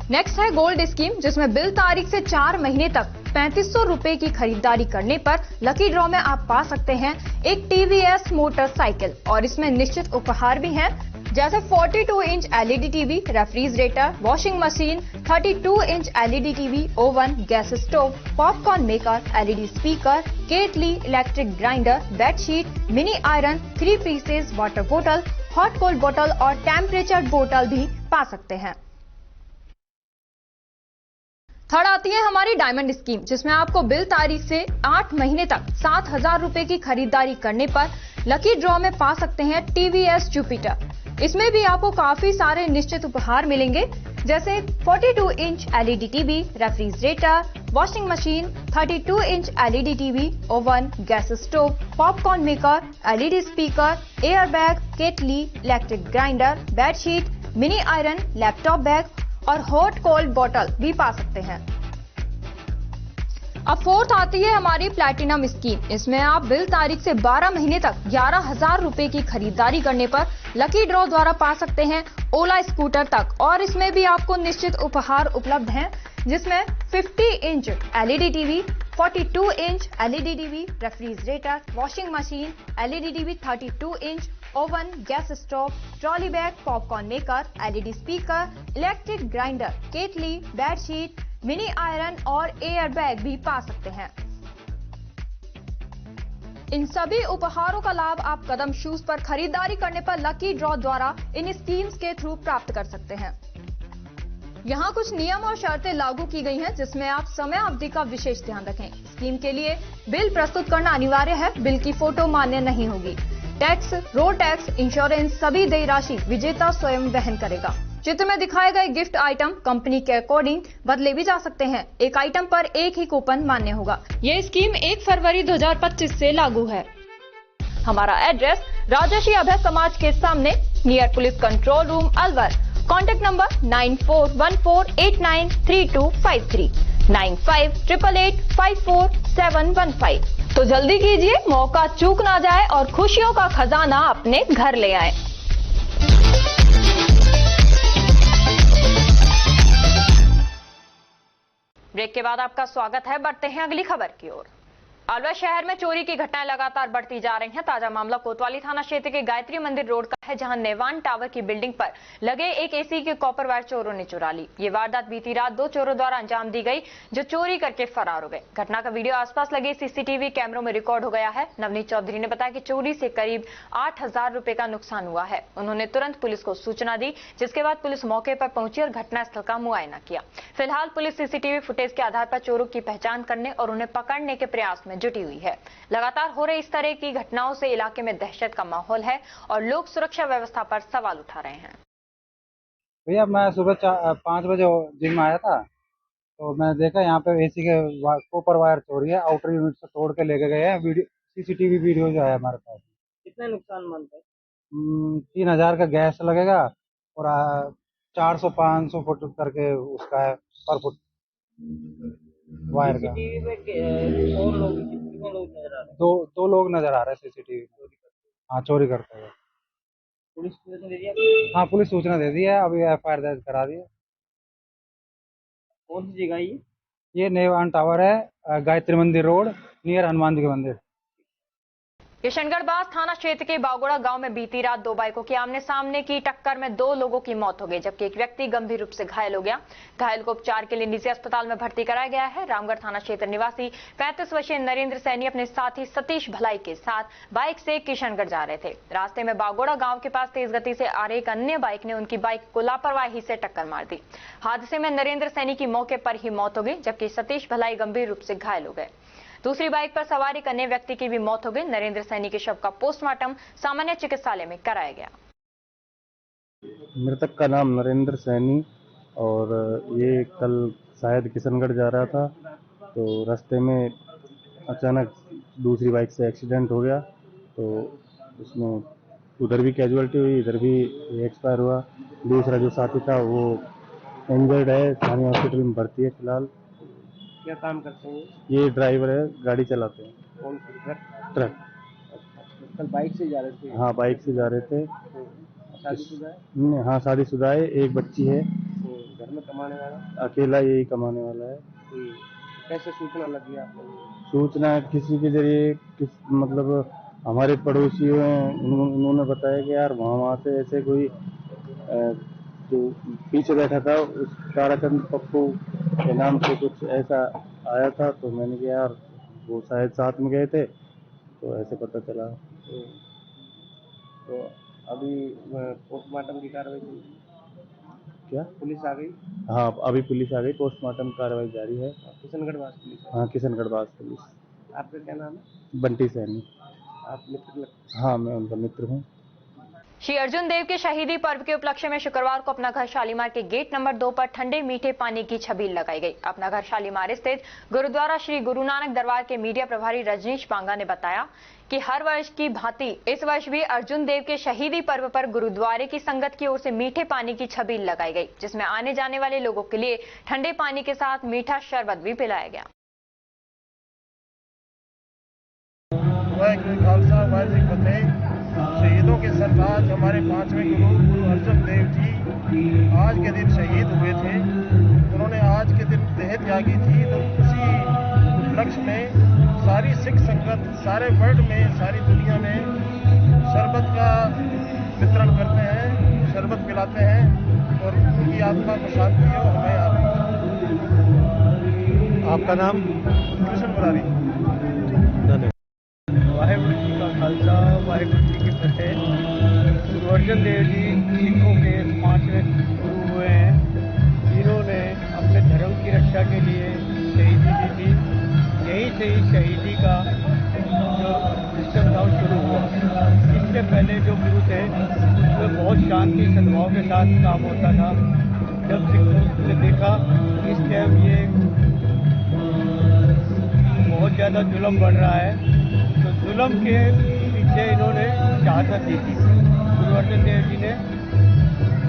नेक्स्ट है गोल्ड स्कीम, जिसमें बिल तारीख से 4 महीने तक 3500 रुपए की खरीदारी करने पर लकी ड्रॉ में आप पा सकते हैं एक टीवीएस मोटरसाइकिल और इसमें निश्चित उपहार भी हैं, जैसे 42 inch LED TV, refrigerator, washing machine, 32 inch LED TV, oven, gas stove, popcorn maker, LED speaker, kettle, electric grinder, bedsheet, mini iron, 3 pieces water बोतल, हॉट कोल्ड बोतल और टेम्परेचर बोतल भी पा सकते हैं। थर्ड आती है हमारी डायमंड स्कीम, जिसमें आपको बिल तारीख से 8 महीने तक 7,000 रुपए की खरीदारी करने पर लकी ड्रॉ में पा सकते हैं टीवीएस जुपिटर, इसमें भी आपको काफी सारे निश्चित उपहार मिलेंगे, जैसे 42 inch LED TV, refrigerator, washing machine, 32 inch LED TV, oven, gas stove, popcorn maker, LED speaker, air bag, kettle, electric grinder, bedsheet, mini iron, laptop bag और हॉट कोल्ड बॉटल भी पा सकते हैं। अब फोर्थ आती है हमारी प्लैटिनम स्कीम। इसमें आप बिल तारीख से 12 महीने तक 11,000 रुपए की खरीदारी करने पर लकी ड्रॉ द्वारा पा सकते हैं ओला स्कूटर तक। और इसमें भी आपको निश्चित उपहार उपलब्ध हैं, जिसमें 50 inch LED TV, 42 inch LED TV, refrigerator, washing machine, LED TV, 32 inch, oven, gas stove, trolley bag, popcorn maker, LED speaker, electric grinder, kettle, bedsheet, mini iron और एयर बैग भी पा सकते हैं। इन सभी उपहारों का लाभ आप कदम शूज पर खरीदारी करने पर लकी ड्रॉ द्वारा इन स्कीम्स के थ्रू प्राप्त कर सकते हैं। यहाँ कुछ नियम और शर्तें लागू की गई हैं, जिसमें आप समय अवधि का विशेष ध्यान रखें। स्कीम के लिए बिल प्रस्तुत करना अनिवार्य है। बिल की फोटो मान्य नहीं होगी। टैक्स, रोड टैक्स, इंश्योरेंस सभी देय राशि विजेता स्वयं वहन करेगा। चित्र में दिखाए गए गिफ्ट आइटम कंपनी के अकॉर्डिंग बदले भी जा सकते हैं। एक आइटम पर एक ही कूपन मान्य होगा। ये स्कीम 1 फरवरी 2025 से लागू है। हमारा एड्रेस राजर्षि अभय समाज के सामने, near police control room, Alwar. Contact number 9414893253, 9588854715। तो जल्दी कीजिए, मौका चूक ना जाए और खुशियों का खजाना अपने घर ले आए। ब्रेक के बाद आपका स्वागत है। बढ़ते हैं अगली खबर की ओर। अलवर शहर में चोरी की घटनाएं लगातार बढ़ती जा रही हैं। ताजा मामला कोतवाली थाना क्षेत्र के गायत्री मंदिर रोड का है, जहां नेवान टावर की बिल्डिंग पर लगे एक एसी के कॉपर वायर चोरों ने चुरा ली। ये वारदात बीती रात 2 चोरों द्वारा अंजाम दी गई, जो चोरी करके फरार हो गए। घटना का वीडियो आसपास लगे सीसीटीवी कैमरों में रिकॉर्ड हो गया है। नवनीत चौधरी ने बताया कि चोरी से करीब 8,000 रुपए का नुकसान हुआ है। उन्होंने तुरंत पुलिस को सूचना दी, जिसके बाद पुलिस मौके पर पहुंची और घटनास्थल का मुआयना किया। फिलहाल पुलिस सीसीटीवी फुटेज के आधार पर चोरों की पहचान करने और उन्हें पकड़ने के प्रयास में जुटी हुई है। लगातार हो रही इस तरह की घटनाओं से इलाके में दहशत का माहौल है और लोग सुरक्षा व्यवस्था पर सवाल उठा रहे हैं। भैया मैं सुबह 5 बजे जिम में आया था, तो मैं देखा यहाँ पे एसी के कॉपर वायर चोरी है। आउटर यूनिट से तोड़ के लेके गए हैं। वीडियो सीसीटीवी वीडियो जो है हमारे पास। कितने नुकसान मानते हैं? 3,000 का गैस लगेगा और 400-500 फुट करके उसका है पर फुट वायर का। सीसीटीवी में कितने लोग नजर आ रहे हैं? दो लोग नजर आ रहे हैं सीसीटीवी। हाँ, चोरी करते हुए। पुलिस सूचना दे दिया? हाँ, पुलिस सूचना दे दी है। अभी FIR दर्ज करा दी है। कौन सी जगह ये? ये नेवान टावर है, गायत्री मंदिर रोड, नियर हनुमान जी के मंदिर। किशनगढ़ बास थाना क्षेत्र के बागोड़ा गांव में बीती रात 2 बाइकों की आमने सामने की टक्कर में 2 लोगों की मौत हो गई, जबकि एक व्यक्ति गंभीर रूप से घायल हो गया। घायल को उपचार के लिए निजी अस्पताल में भर्ती कराया गया है। रामगढ़ थाना क्षेत्र निवासी 35 वर्षीय नरेंद्र सैनी अपने साथी सतीश भलाई के साथ बाइक से किशनगढ़ जा रहे थे। रास्ते में बागोड़ा गांव के पास तेज गति से आ रही एक अन्य बाइक ने उनकी बाइक को लापरवाही से टक्कर मार दी। हादसे में नरेंद्र सैनी की मौके पर ही मौत हो गई, जबकि सतीश भलाई गंभीर रूप से घायल हो गए। दूसरी बाइक पर सवार एक अन्य व्यक्ति की भी मौत हो गई। नरेंद्र सैनी के शव का पोस्टमार्टम सामान्य चिकित्सालय में कराया गया। मृतक का नाम नरेंद्र सैनी और ये कल शायद किशनगढ़ जा रहा था, तो रास्ते में अचानक दूसरी बाइक से एक्सीडेंट हो गया, तो उसमें उधर भी कैजुअलिटी हुई, इधर भी एक्सपायर हुआ। दूसरा जो साथी था वो इंजर्ड है, स्थानीय हॉस्पिटल में भर्ती है फिलहाल। क्या काम करते हैं? ये ड्राइवर है, गाड़ी चलाते हैं। कौन सी ट्रक। कल बाइक से जा रहे थे? हाँ, बाइक से जा रहे थे। शादीशुदा है? हाँ, शादीशुदा है, एक बच्ची है। घर में कमाने वाला? अकेला यही कमाने वाला है। कैसे सूचना लगी आपको? सूचना किसी के जरिए मतलब हमारे पड़ोसियों हैं, उन्होंने बताया कि यार वहाँ से ऐसे कोई जो पीछे बैठा था उस ताराचंद पप्पू के नाम से कुछ ऐसा आया था, तो मैंने कहा यार वो शायद साथ में गए थे, तो ऐसे पता चला। तो अभी पोस्टमार्टम की कार्रवाई क्या पुलिस आ गई? हाँ, अभी पुलिस आ गई, पोस्टमार्टम कार्रवाई जारी है। किशनगढ़ बास पुलिस? हाँ, किशनगढ़ बास पुलिस। आपका क्या नाम है? बंटी सैनी। आप मित्र? हाँ, मैं उनका मित्र हूँ। श्री अर्जुन देव के शहीदी पर्व के उपलक्ष्य में शुक्रवार को अपना घर शालीमार के गेट नंबर 2 पर ठंडे मीठे पानी की छबील लगाई गई। अपना घर शालीमार स्थित गुरुद्वारा श्री गुरु नानक दरबार के मीडिया प्रभारी रजनीश पांगा ने बताया कि हर वर्ष की भांति इस वर्ष भी अर्जुन देव के शहीदी पर्व पर गुरुद्वारे की संगत की ओर से मीठे पानी की छबील लगाई गई, जिसमें आने जाने वाले लोगों के लिए ठंडे पानी के साथ मीठा शरबत भी पिलाया गया। वाहिगुरू खालसा वाहिगुरू फतेह। शहीदों के सरताज हमारे 5वें गुरु अर्जुन देव जी आज के दिन शहीद हुए थे। उन्होंने आज के दिन देह त्यागी थी, तो उसी उपलक्ष्य में सारी सिख संगत सारे वर्ल्ड में, सारी दुनिया में शरबत का वितरण करते हैं, शरबत पिलाते हैं और उनकी आत्मा को शांति हो। हमें आपका नाम? कृष्ण मुरारी। वाहिगुरू जी का खालसा वाहिगुरू जी की फतेह। गुरु अर्जुन देव जी सिखों के 5वें गुरु हुए हैं, जिन्होंने अपने धर्म की रक्षा के लिए शहीदी दी थी। यहीं से ही शहीदी का जो सिस्टम था वो शुरू हुआ। इससे पहले जो गुरु थे उसमें बहुत शांति सद्भाव के साथ काम होता था। जब सिखों ने देखा इस टाइम ये बहुत ज़्यादा जुल्म बढ़ रहा है, तो जुल्म के पीछे इन्होंने शहादत दी थी। गुरु अर्जुन देव जी ने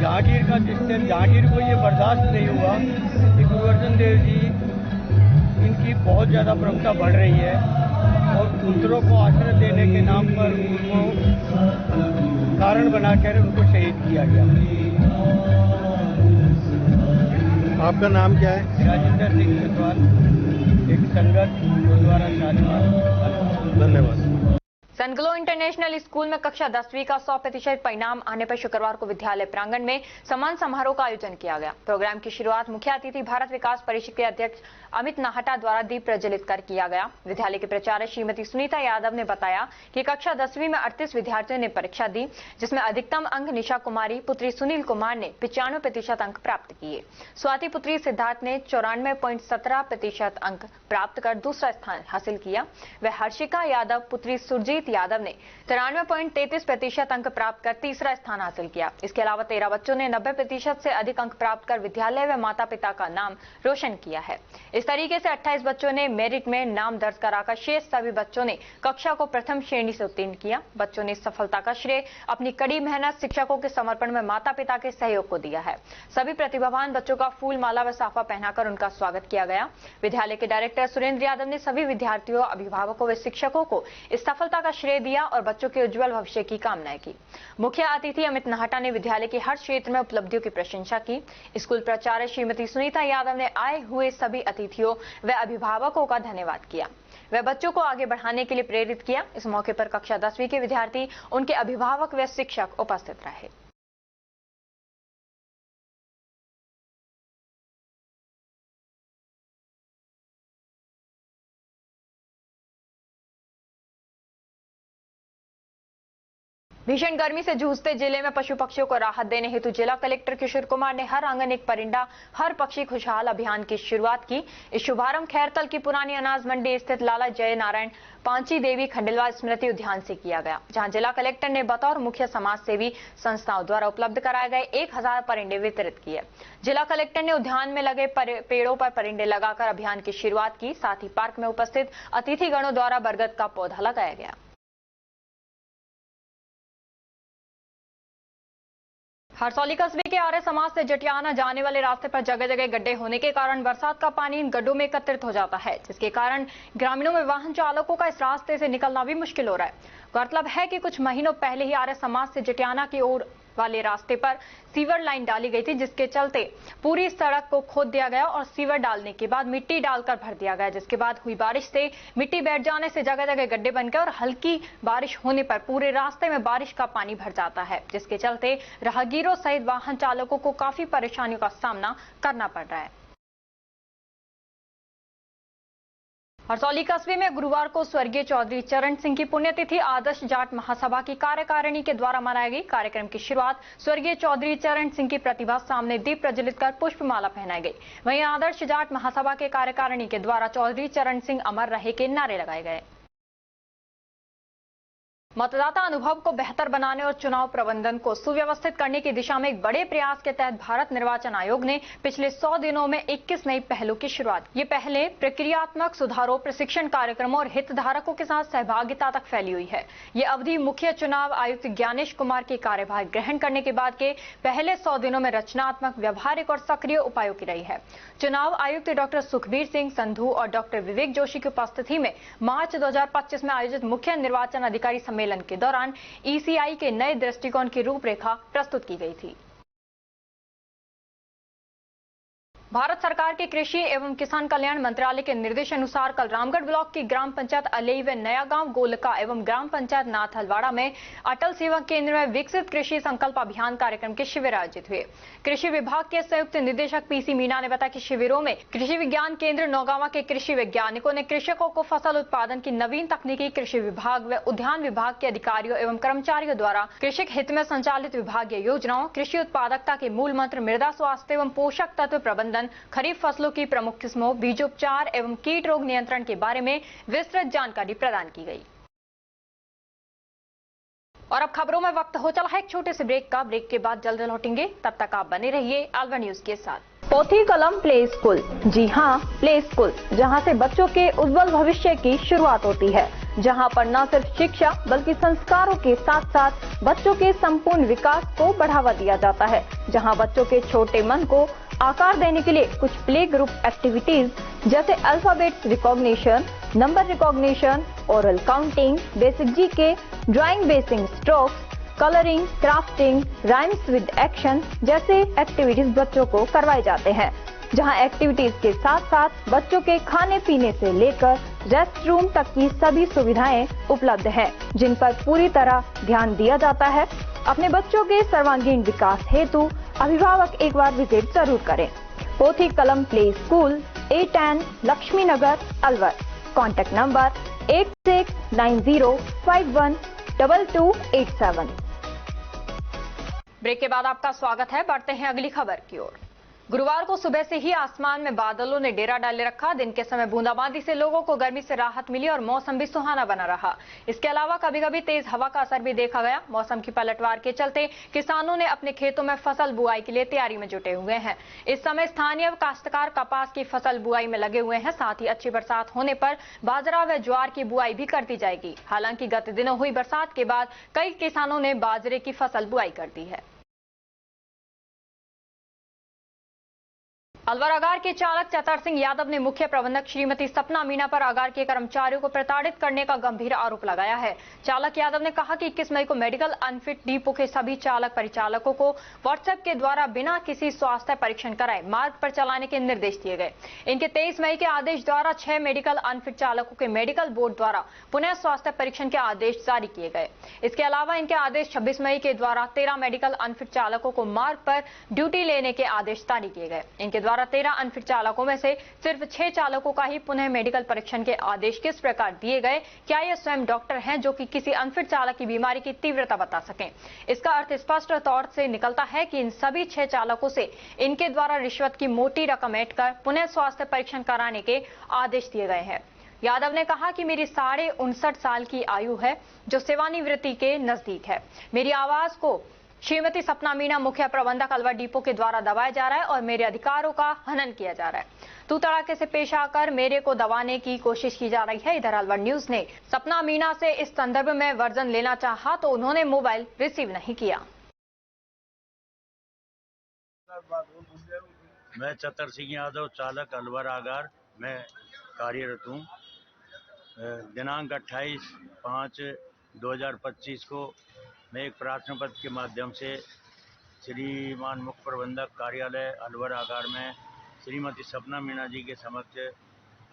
जहांगीर का सिस्टम, जहांगीर को ये बर्दाश्त नहीं हुआ कि गुरु अर्जुन देव जी इनकी बहुत ज़्यादा प्रमुखता बढ़ रही है और दूसरों को आश्रय देने के नाम पर उनको कारण बनाकर उनको शहीद किया गया। आपका नाम क्या है? राजेंद्र सिंह सतवाल, एक संगत गुरुद्वारा शालीमार। धन्यवाद। सनग्लो इंटरनेशनल स्कूल में कक्षा 10वीं का 100% परिणाम आने पर शुक्रवार को विद्यालय प्रांगण में सम्मान समारोह का आयोजन किया गया। प्रोग्राम की शुरुआत मुख्य अतिथि भारत विकास परिषद के अध्यक्ष अमित नाहटा द्वारा दीप प्रज्वलित कर किया गया। विद्यालय के प्राचार्य श्रीमती सुनीता यादव ने बताया कि कक्षा 10वीं में 38 विद्यार्थियों ने परीक्षा दी, जिसमें अधिकतम अंक निशा कुमारी पुत्री सुनील कुमार ने 95% अंक प्राप्त किए। स्वाति पुत्री सिद्धार्थ ने 94.17% अंक प्राप्त कर दूसरा स्थान हासिल किया। वह हर्षिका यादव पुत्री सुरजीत यादव ने 93.33% अंक प्राप्त कर तीसरा स्थान हासिल किया। इसके अलावा 13 बच्चों ने 90% से अधिक अंक प्राप्त कर विद्यालय व माता पिता का नाम रोशन किया है। इस तरीके से 28 बच्चों ने मेरिट में नाम दर्ज कराकर शेष सभी बच्चों ने कक्षा को प्रथम श्रेणी से उत्तीर्ण किया। बच्चों ने इस सफलता का श्रेय अपनी कड़ी मेहनत, शिक्षकों के समर्पण में माता पिता के सहयोग को दिया है। सभी प्रतिभावान बच्चों का फूल माला व साफा पहनाकर उनका स्वागत किया गया। विद्यालय के डायरेक्टर सुरेंद्र यादव ने सभी विद्यार्थियों, अभिभावकों व शिक्षकों को इस सफलता का श्रेय दिया और बच्चों के उज्जवल भविष्य की कामनाएं की। मुख्य अतिथि अमित नाहटा ने विद्यालय की हर क्षेत्र में उपलब्धियों की प्रशंसा की। स्कूल प्राचार्य श्रीमती सुनीता यादव ने आए हुए सभी अतिथियों व अभिभावकों का धन्यवाद किया। वह बच्चों को आगे बढ़ाने के लिए प्रेरित किया। इस मौके पर कक्षा 10वीं के विद्यार्थी, उनके अभिभावक व शिक्षक उपस्थित रहे। भीषण गर्मी से जूझते जिले में पशु पक्षियों को राहत देने हेतु जिला कलेक्टर किशोर कुमार ने हर आंगन एक परिंदा, हर पक्षी खुशहाल अभियान की शुरुआत की। इस शुभारंभ खैरतल की पुरानी अनाज मंडी स्थित लाला जय नारायण पांची देवी खंडेलवाल स्मृति उद्यान से किया गया, जहां जिला कलेक्टर ने बतौर मुख्य समाज सेवी संस्थाओं द्वारा उपलब्ध कराए गए 1000 परिंदे वितरित किए। जिला कलेक्टर ने उद्यान में लगे पेड़ों पर परिंदे लगाकर अभियान की शुरुआत की। साथ ही पार्क में उपस्थित अतिथिगणों द्वारा बरगद का पौधा लगाया गया। हरसौली कस्बे के आर्य समाज से जटियाना जाने वाले रास्ते पर जगह जगह गड्ढे होने के कारण बरसात का पानी इन गड्ढों में एकत्रित हो जाता है, जिसके कारण ग्रामीणों में वाहन चालकों का इस रास्ते से निकलना भी मुश्किल हो रहा है। गौरतलब है कि कुछ महीनों पहले ही आर्य समाज से जटियाना की ओर वाले रास्ते पर सीवर लाइन डाली गई थी, जिसके चलते पूरी सड़क को खोद दिया गया और सीवर डालने के बाद मिट्टी डालकर भर दिया गया, जिसके बाद हुई बारिश से मिट्टी बैठ जाने से जगह जगह गड्ढे बन गए और हल्की बारिश होने पर पूरे रास्ते में बारिश का पानी भर जाता है, जिसके चलते राहगीरों सहित वाहन चालकों को काफी परेशानियों का सामना करना पड़ रहा है। हरसौली कस्बे में गुरुवार को स्वर्गीय चौधरी चरण सिंह की पुण्यतिथि आदर्श जाट महासभा की कार्यकारिणी के द्वारा मनाई गई। कार्यक्रम की शुरुआत स्वर्गीय चौधरी चरण सिंह की प्रतिभा सामने दीप प्रज्वलित कर पुष्पमाला पहनाई गई। वहीं आदर्श जाट महासभा के कार्यकारिणी के द्वारा चौधरी चरण सिंह अमर रहे के नारे लगाए गए। मतदाता अनुभव को बेहतर बनाने और चुनाव प्रबंधन को सुव्यवस्थित करने की दिशा में एक बड़े प्रयास के तहत भारत निर्वाचन आयोग ने पिछले 100 दिनों में 21 नई पहलों की शुरुआत। ये पहले प्रक्रियात्मक सुधारों, प्रशिक्षण कार्यक्रमों और हितधारकों के साथ सहभागिता तक फैली हुई है। ये अवधि मुख्य चुनाव आयुक्त ज्ञानेश कुमार के कार्यभार ग्रहण करने के बाद के पहले 100 दिनों में रचनात्मक, व्यवहारिक और सक्रिय उपायों की रही है। चुनाव आयुक्त डॉक्टर सुखबीर सिंह संधू और डॉक्टर विवेक जोशी की उपस्थिति में मार्च 2025 में आयोजित मुख्य निर्वाचन अधिकारी सम्मेलन के दौरान ईसीआई के नए दृष्टिकोण की रूपरेखा प्रस्तुत की गई थी। भारत सरकार के कृषि एवं किसान कल्याण मंत्रालय के निर्देशानुसार कल रामगढ़ ब्लॉक की ग्राम पंचायत अलई व नया गांव गोलका एवं ग्राम पंचायत नाथ हलवाड़ा में अटल सेवा केंद्र में विकसित कृषि संकल्प अभियान कार्यक्रम के शिविर आयोजित हुए। कृषि विभाग के संयुक्त निदेशक पीसी मीणा ने बताया कि शिविरों में कृषि विज्ञान केंद्र नौगांवा के कृषि वैज्ञानिकों ने कृषकों को फसल उत्पादन की नवीन तकनीकी, कृषि विभाग व उद्यान विभाग के अधिकारियों एवं कर्मचारियों द्वारा कृषक हित में संचालित विभागीय योजनाओं, कृषि उत्पादकता के मूल मंत्र, मृदा स्वास्थ्य एवं पोषक तत्व प्रबंधन, खरीफ फसलों की प्रमुख किस्मों, बीजोपचार एवं कीट रोग नियंत्रण के बारे में विस्तृत जानकारी प्रदान की गई। और अब खबरों में वक्त हो चला है एक छोटे से ब्रेक का। ब्रेक के बाद जल्द लौटेंगे, तब तक आप बने रहिए अलवर न्यूज के साथ। पोथी कलम प्ले स्कूल, जी हाँ, प्ले स्कूल, जहाँ से बच्चों के उज्जवल भविष्य की शुरुआत होती है, जहाँ पर न सिर्फ शिक्षा बल्कि संस्कारों के साथ साथ बच्चों के संपूर्ण विकास को बढ़ावा दिया जाता है, जहाँ बच्चों के छोटे मन को आकार देने के लिए कुछ प्ले ग्रुप एक्टिविटीज जैसे alphabets recognition, number recognition, oral counting, basic GK, drawing basic strokes, colouring, crafting, rhymes with action जैसे एक्टिविटीज बच्चों को करवाए जाते हैं, जहां एक्टिविटीज के साथ साथ बच्चों के खाने पीने से लेकर रेस्ट रूम तक की सभी सुविधाएं उपलब्ध हैं, जिन पर पूरी तरह ध्यान दिया जाता है। अपने बच्चों के सर्वांगीण विकास हेतु अभिभावक एक बार विजिट जरूर करें। Pothi Kalam play school, A10 Lakshmi Nagar, Alwar. Contact number 8690512287। Break के बाद आपका स्वागत है। बढ़ते हैं अगली खबर की ओर। गुरुवार को सुबह से ही आसमान में बादलों ने डेरा डाले रखा। दिन के समय बूंदाबांदी से लोगों को गर्मी से राहत मिली और मौसम भी सुहाना बना रहा। इसके अलावा कभी कभी तेज हवा का असर भी देखा गया। मौसम की पलटवार के चलते किसानों ने अपने खेतों में फसल बुआई के लिए तैयारी में जुटे हुए हैं। इस समय स्थानीय काश्तकार कपास की फसल बुआई में लगे हुए हैं। साथ ही अच्छी बरसात होने पर बाजरा व ज्वार की बुआई भी कर दी जाएगी। हालांकि गत दिनों हुई बरसात के बाद कई किसानों ने बाजरे की फसल बुआई कर दी है। अलवर आगार के चालक चतर सिंह यादव ने मुख्य प्रबंधक श्रीमती सपना मीणा पर आगार के कर्मचारियों को प्रताड़ित करने का गंभीर आरोप लगाया है। चालक यादव ने कहा कि 21 मई को मेडिकल अनफिट डिपो के सभी चालक परिचालकों को व्हाट्सएप के द्वारा बिना किसी स्वास्थ्य परीक्षण कराए मार्ग पर चलाने के निर्देश दिए गए। इनके 23 मई के आदेश द्वारा 6 मेडिकल अनफिट चालकों के मेडिकल बोर्ड द्वारा पुनः स्वास्थ्य परीक्षण के आदेश जारी किए गए। इसके अलावा इनके आदेश 26 मई के द्वारा 13 मेडिकल अनफिट चालकों को मार्ग पर ड्यूटी लेने के आदेश जारी किए गए। इनके द्वारा 13 अनफिट चालकों में से सिर्फ 6 चालकों का ही पुनः मेडिकल परीक्षण के आदेश किस प्रकार दिए गए? क्या ये स्वयं डॉक्टर हैं जो कि किसी अनफिट चालक की बीमारी की तीव्रता बता सकें? इसका अर्थ स्पष्ट तौर से निकलता है कि इन सभी 6 चालकों से इनके द्वारा रिश्वत की मोटी रकम ऐंठकर पुनः स्वास्थ्य परीक्षण कराने के आदेश दिए गए हैं। यादव ने कहा कि मेरी 59.5 साल की आयु है जो सेवानिवृत्ति के नजदीक है। मेरी आवाज को श्रीमती सपना मीणा मुख्य प्रबंधक अलवर डिपो के द्वारा दबाया जा रहा है और मेरे अधिकारों का हनन किया जा रहा है। तू तड़ाके से पेश आकर मेरे को दबाने की कोशिश की जा रही है। इधर अलवर न्यूज ने सपना मीणा से इस संदर्भ में वर्जन लेना चाहा तो उन्होंने मोबाइल रिसीव नहीं किया। मैं चतर सिंह यादव, चालक अलवर आगार में कार्यरत हूँ। दिनांक 28/5/2025 को मैं एक प्रार्थना पत्र के माध्यम से श्रीमान मुख्य प्रबंधक कार्यालय अलवर आगार में श्रीमती सपना मीणा जी के समक्ष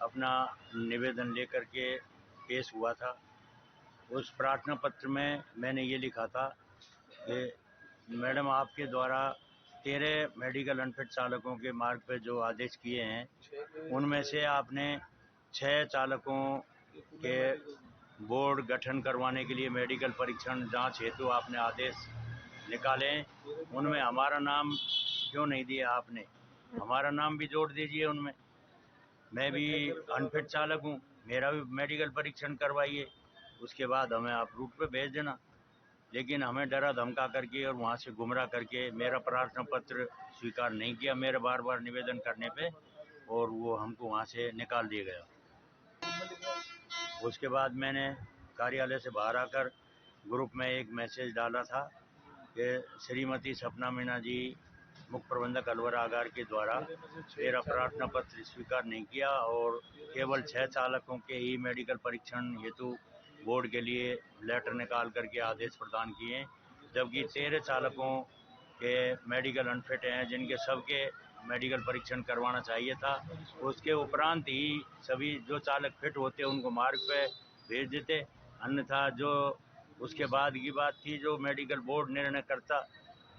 अपना निवेदन लेकर के पेश हुआ था। उस प्रार्थना पत्र में मैंने ये लिखा था कि मैडम, आपके द्वारा 13 मेडिकल अनफिट चालकों के मार्ग पर जो आदेश किए हैं उनमें से आपने 6 चालकों के बोर्ड गठन करवाने के लिए मेडिकल परीक्षण जांच हेतु आपने आदेश निकाले। उनमें हमारा नाम क्यों नहीं दिया आपने? हमारा नाम भी जोड़ दीजिए उनमें। मैं भी अनफिट चालक हूँ, मेरा भी मेडिकल परीक्षण करवाइए। उसके बाद हमें आप रूट पे भेज देना। लेकिन हमें डरा धमका करके और वहाँ से गुमराह करके मेरा प्रार्थना पत्र स्वीकार नहीं किया मेरे बार बार निवेदन करने पे, और वो हमको वहाँ से निकाल दिया गया। उसके बाद मैंने कार्यालय से बाहर आकर ग्रुप में एक मैसेज डाला था कि श्रीमती सपना मीणा जी मुख्य प्रबंधक अलवर आगार के द्वारा मेरा प्रार्थना पत्र स्वीकार नहीं किया और केवल 6 चालकों के ही मेडिकल परीक्षण हेतु बोर्ड के लिए लेटर निकाल करके आदेश प्रदान किए, जबकि 13 चालकों के मेडिकल अनफिट हैं जिनके सबके मेडिकल परीक्षण करवाना चाहिए था। उसके उपरांत ही सभी जो चालक फिट होते उनको मार्ग पे भेज देते, अन्यथा जो उसके बाद की बात थी जो मेडिकल बोर्ड निर्णय करता।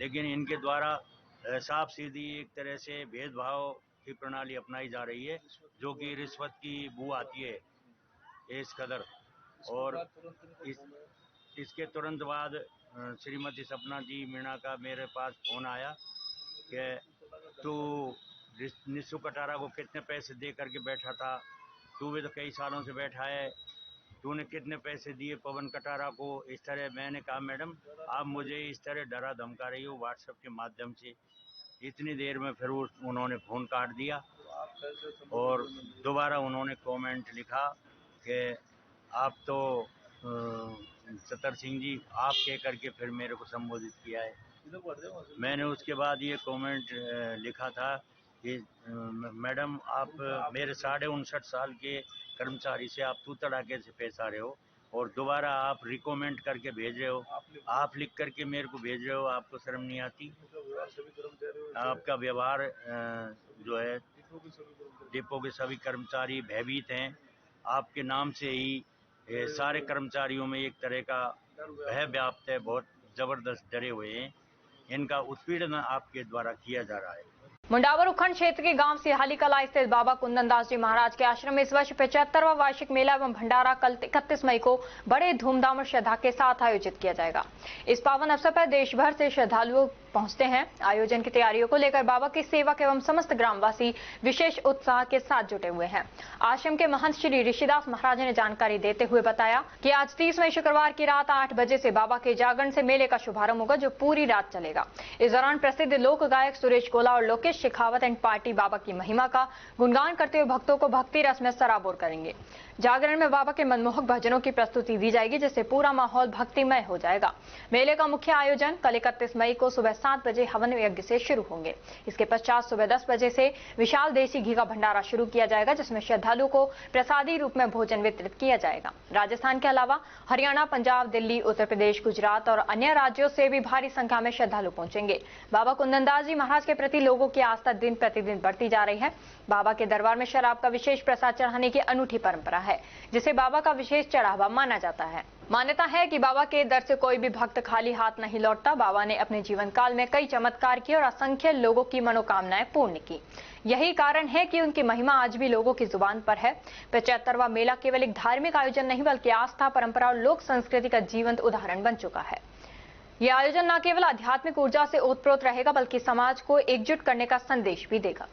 लेकिन इनके द्वारा साफ सीधी एक तरह से भेदभाव की प्रणाली अपनाई जा रही है, जो कि रिश्वत की बू आती है इस कदर। और इसके तुरंत बाद श्रीमती सपना जी मीणा का मेरे पास फोन आया कि तू निशु कटारा को कितने पैसे दे करके बैठा था, तू भी तो कई सालों से बैठा है, तूने कितने पैसे दिए पवन कटारा को। इस तरह मैंने कहा मैडम आप मुझे इस तरह डरा धमका रही हो व्हाट्सएप के माध्यम से। इतनी देर में फिर उन्होंने फ़ोन काट दिया और दोबारा उन्होंने कमेंट लिखा कि आप तो सतर सिंह जी आप कह करके फिर मेरे को संबोधित किया है। मैंने उसके बाद ये कमेंट लिखा था कि मैडम आप मेरे 59.5 साल के कर्मचारी से आप तू तड़ाके से पेश आ रहे हो और दोबारा आप रिकमेंड करके भेज रहे हो, आप लिख करके मेरे को भेज रहे हो, आपको शर्म नहीं आती? आपका व्यवहार जो है डिपो के सभी कर्मचारी भयभीत हैं, आपके नाम से ही सारे कर्मचारियों में एक तरह का भय व्याप्त है, बहुत जबरदस्त डरे हुए हैं, इनका उत्पीड़न आपके द्वारा किया जा रहा है। मुंडावर उपखंड क्षेत्र के गांव सिहाली कला स्थित बाबा कुंदन दास जी महाराज के आश्रम में इस वर्ष 75वां वार्षिक मेला एवं भंडारा कल 31 मई को बड़े धूमधाम और श्रद्धा के साथ आयोजित किया जाएगा। इस पावन अवसर पर देश भर से श्रद्धालु पहुंचते हैं। आयोजन की तैयारियों को लेकर बाबा के सेवक एवं समस्त ग्रामवासी विशेष उत्साह के साथ जुटे हुए हैं। आश्रम के महंत श्री ऋषिदास महाराज ने जानकारी देते हुए बताया कि आज 30 मई शुक्रवार की रात 8 बजे से बाबा के जागरण से मेले का शुभारंभ होगा, जो पूरी रात चलेगा। इस दौरान प्रसिद्ध लोक गायक सुरेश गोला और लोकेश शेखावत एंड पार्टी बाबा की महिमा का गुणगान करते हुए भक्तों को भक्ति रस में सराबोर करेंगे। जागरण में बाबा के मनमोहक भजनों की प्रस्तुति दी जाएगी, जिससे पूरा माहौल भक्तिमय हो जाएगा। मेले का मुख्य आयोजन कल 31 मई को सुबह 7 बजे हवन यज्ञ से शुरू होंगे। इसके पश्चात सुबह 10 बजे से विशाल देसी घी का भंडारा शुरू किया जाएगा, जिसमें श्रद्धालु को प्रसादी रूप में भोजन वितरित किया जाएगा। राजस्थान के अलावा हरियाणा, पंजाब, दिल्ली, उत्तर प्रदेश, गुजरात और अन्य राज्यों से भी भारी संख्या में श्रद्धालु पहुंचेंगे। बाबा कुंदन दास जी महाराज के प्रति लोगों की आस्था दिन प्रतिदिन बढ़ती जा रही है। बाबा के दरबार में शराब का विशेष प्रसाद चढ़ाने की अनूठी परंपरा है, जिसे बाबा का विशेष चढ़ावा माना जाता है। मान्यता है कि बाबा के दर से कोई भी भक्त खाली हाथ नहीं लौटता। बाबा ने अपने जीवन काल में कई चमत्कार किए और असंख्य लोगों की मनोकामनाएं पूर्ण की। यही कारण है कि उनकी महिमा आज भी लोगों की जुबान पर है। 75वां मेला केवल एक धार्मिक आयोजन नहीं, बल्कि आस्था, परंपरा और लोक संस्कृति का जीवंत उदाहरण बन चुका है। यह आयोजन न केवल आध्यात्मिक ऊर्जा से ओतप्रोत रहेगा, बल्कि समाज को एकजुट करने का संदेश भी देगा।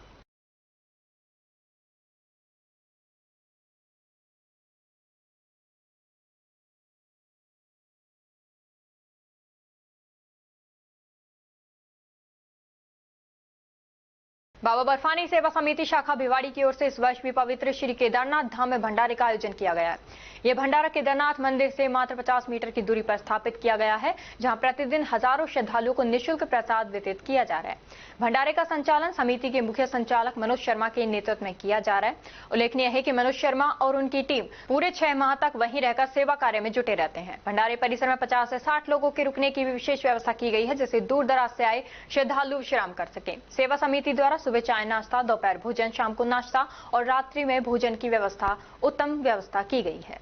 बाबा बर्फानी सेवा समिति शाखा भिवाड़ी की ओर से इस वर्ष भी पवित्र श्री केदारनाथ धाम में भंडारे का आयोजन किया गया है। यह भंडारा केदारनाथ मंदिर से मात्र 50 मीटर की दूरी पर स्थापित किया गया है, जहां प्रतिदिन हजारों श्रद्धालुओं को निःशुल्क प्रसाद वितरित किया जा रहा है। भंडारे का संचालन समिति के मुख्य संचालक मनोज शर्मा के नेतृत्व में किया जा रहा है। उल्लेखनीय है कि मनोज शर्मा और उनकी टीम पूरे 6 माह तक वहीं रहकर सेवा कार्य में जुटे रहते हैं। भंडारे परिसर में 50 से 60 लोगों के रुकने की भी विशेष व्यवस्था की गई है, जिससे दूर दराज से आए श्रद्धालु विश्राम कर सके। सेवा समिति द्वारा सुबह चाय नाश्ता, दोपहर भोजन, शाम को नाश्ता और रात्रि में भोजन की व्यवस्था उत्तम व्यवस्था की गई है।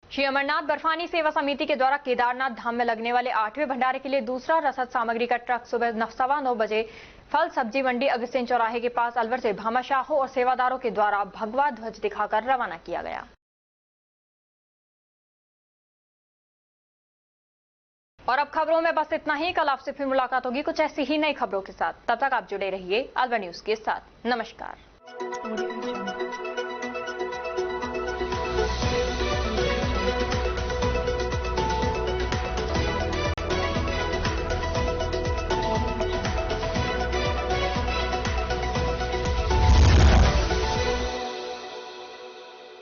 श्री अमरनाथ बर्फानी सेवा समिति के द्वारा केदारनाथ धाम में लगने वाले 8वें भंडारे के लिए दूसरा रसद सामग्री का ट्रक सुबह 9:15 बजे फल सब्जी मंडी अगस्तीन चौराहे के पास अलवर से भामाशाहों और सेवादारों के द्वारा भगवा ध्वज दिखाकर रवाना किया गया। और अब खबरों में बस इतना ही। कल आपसे फिर मुलाकात होगी कुछ ऐसी ही नई खबरों के साथ। तब तक आप जुड़े रहिए अलवर न्यूज के साथ। नमस्कार।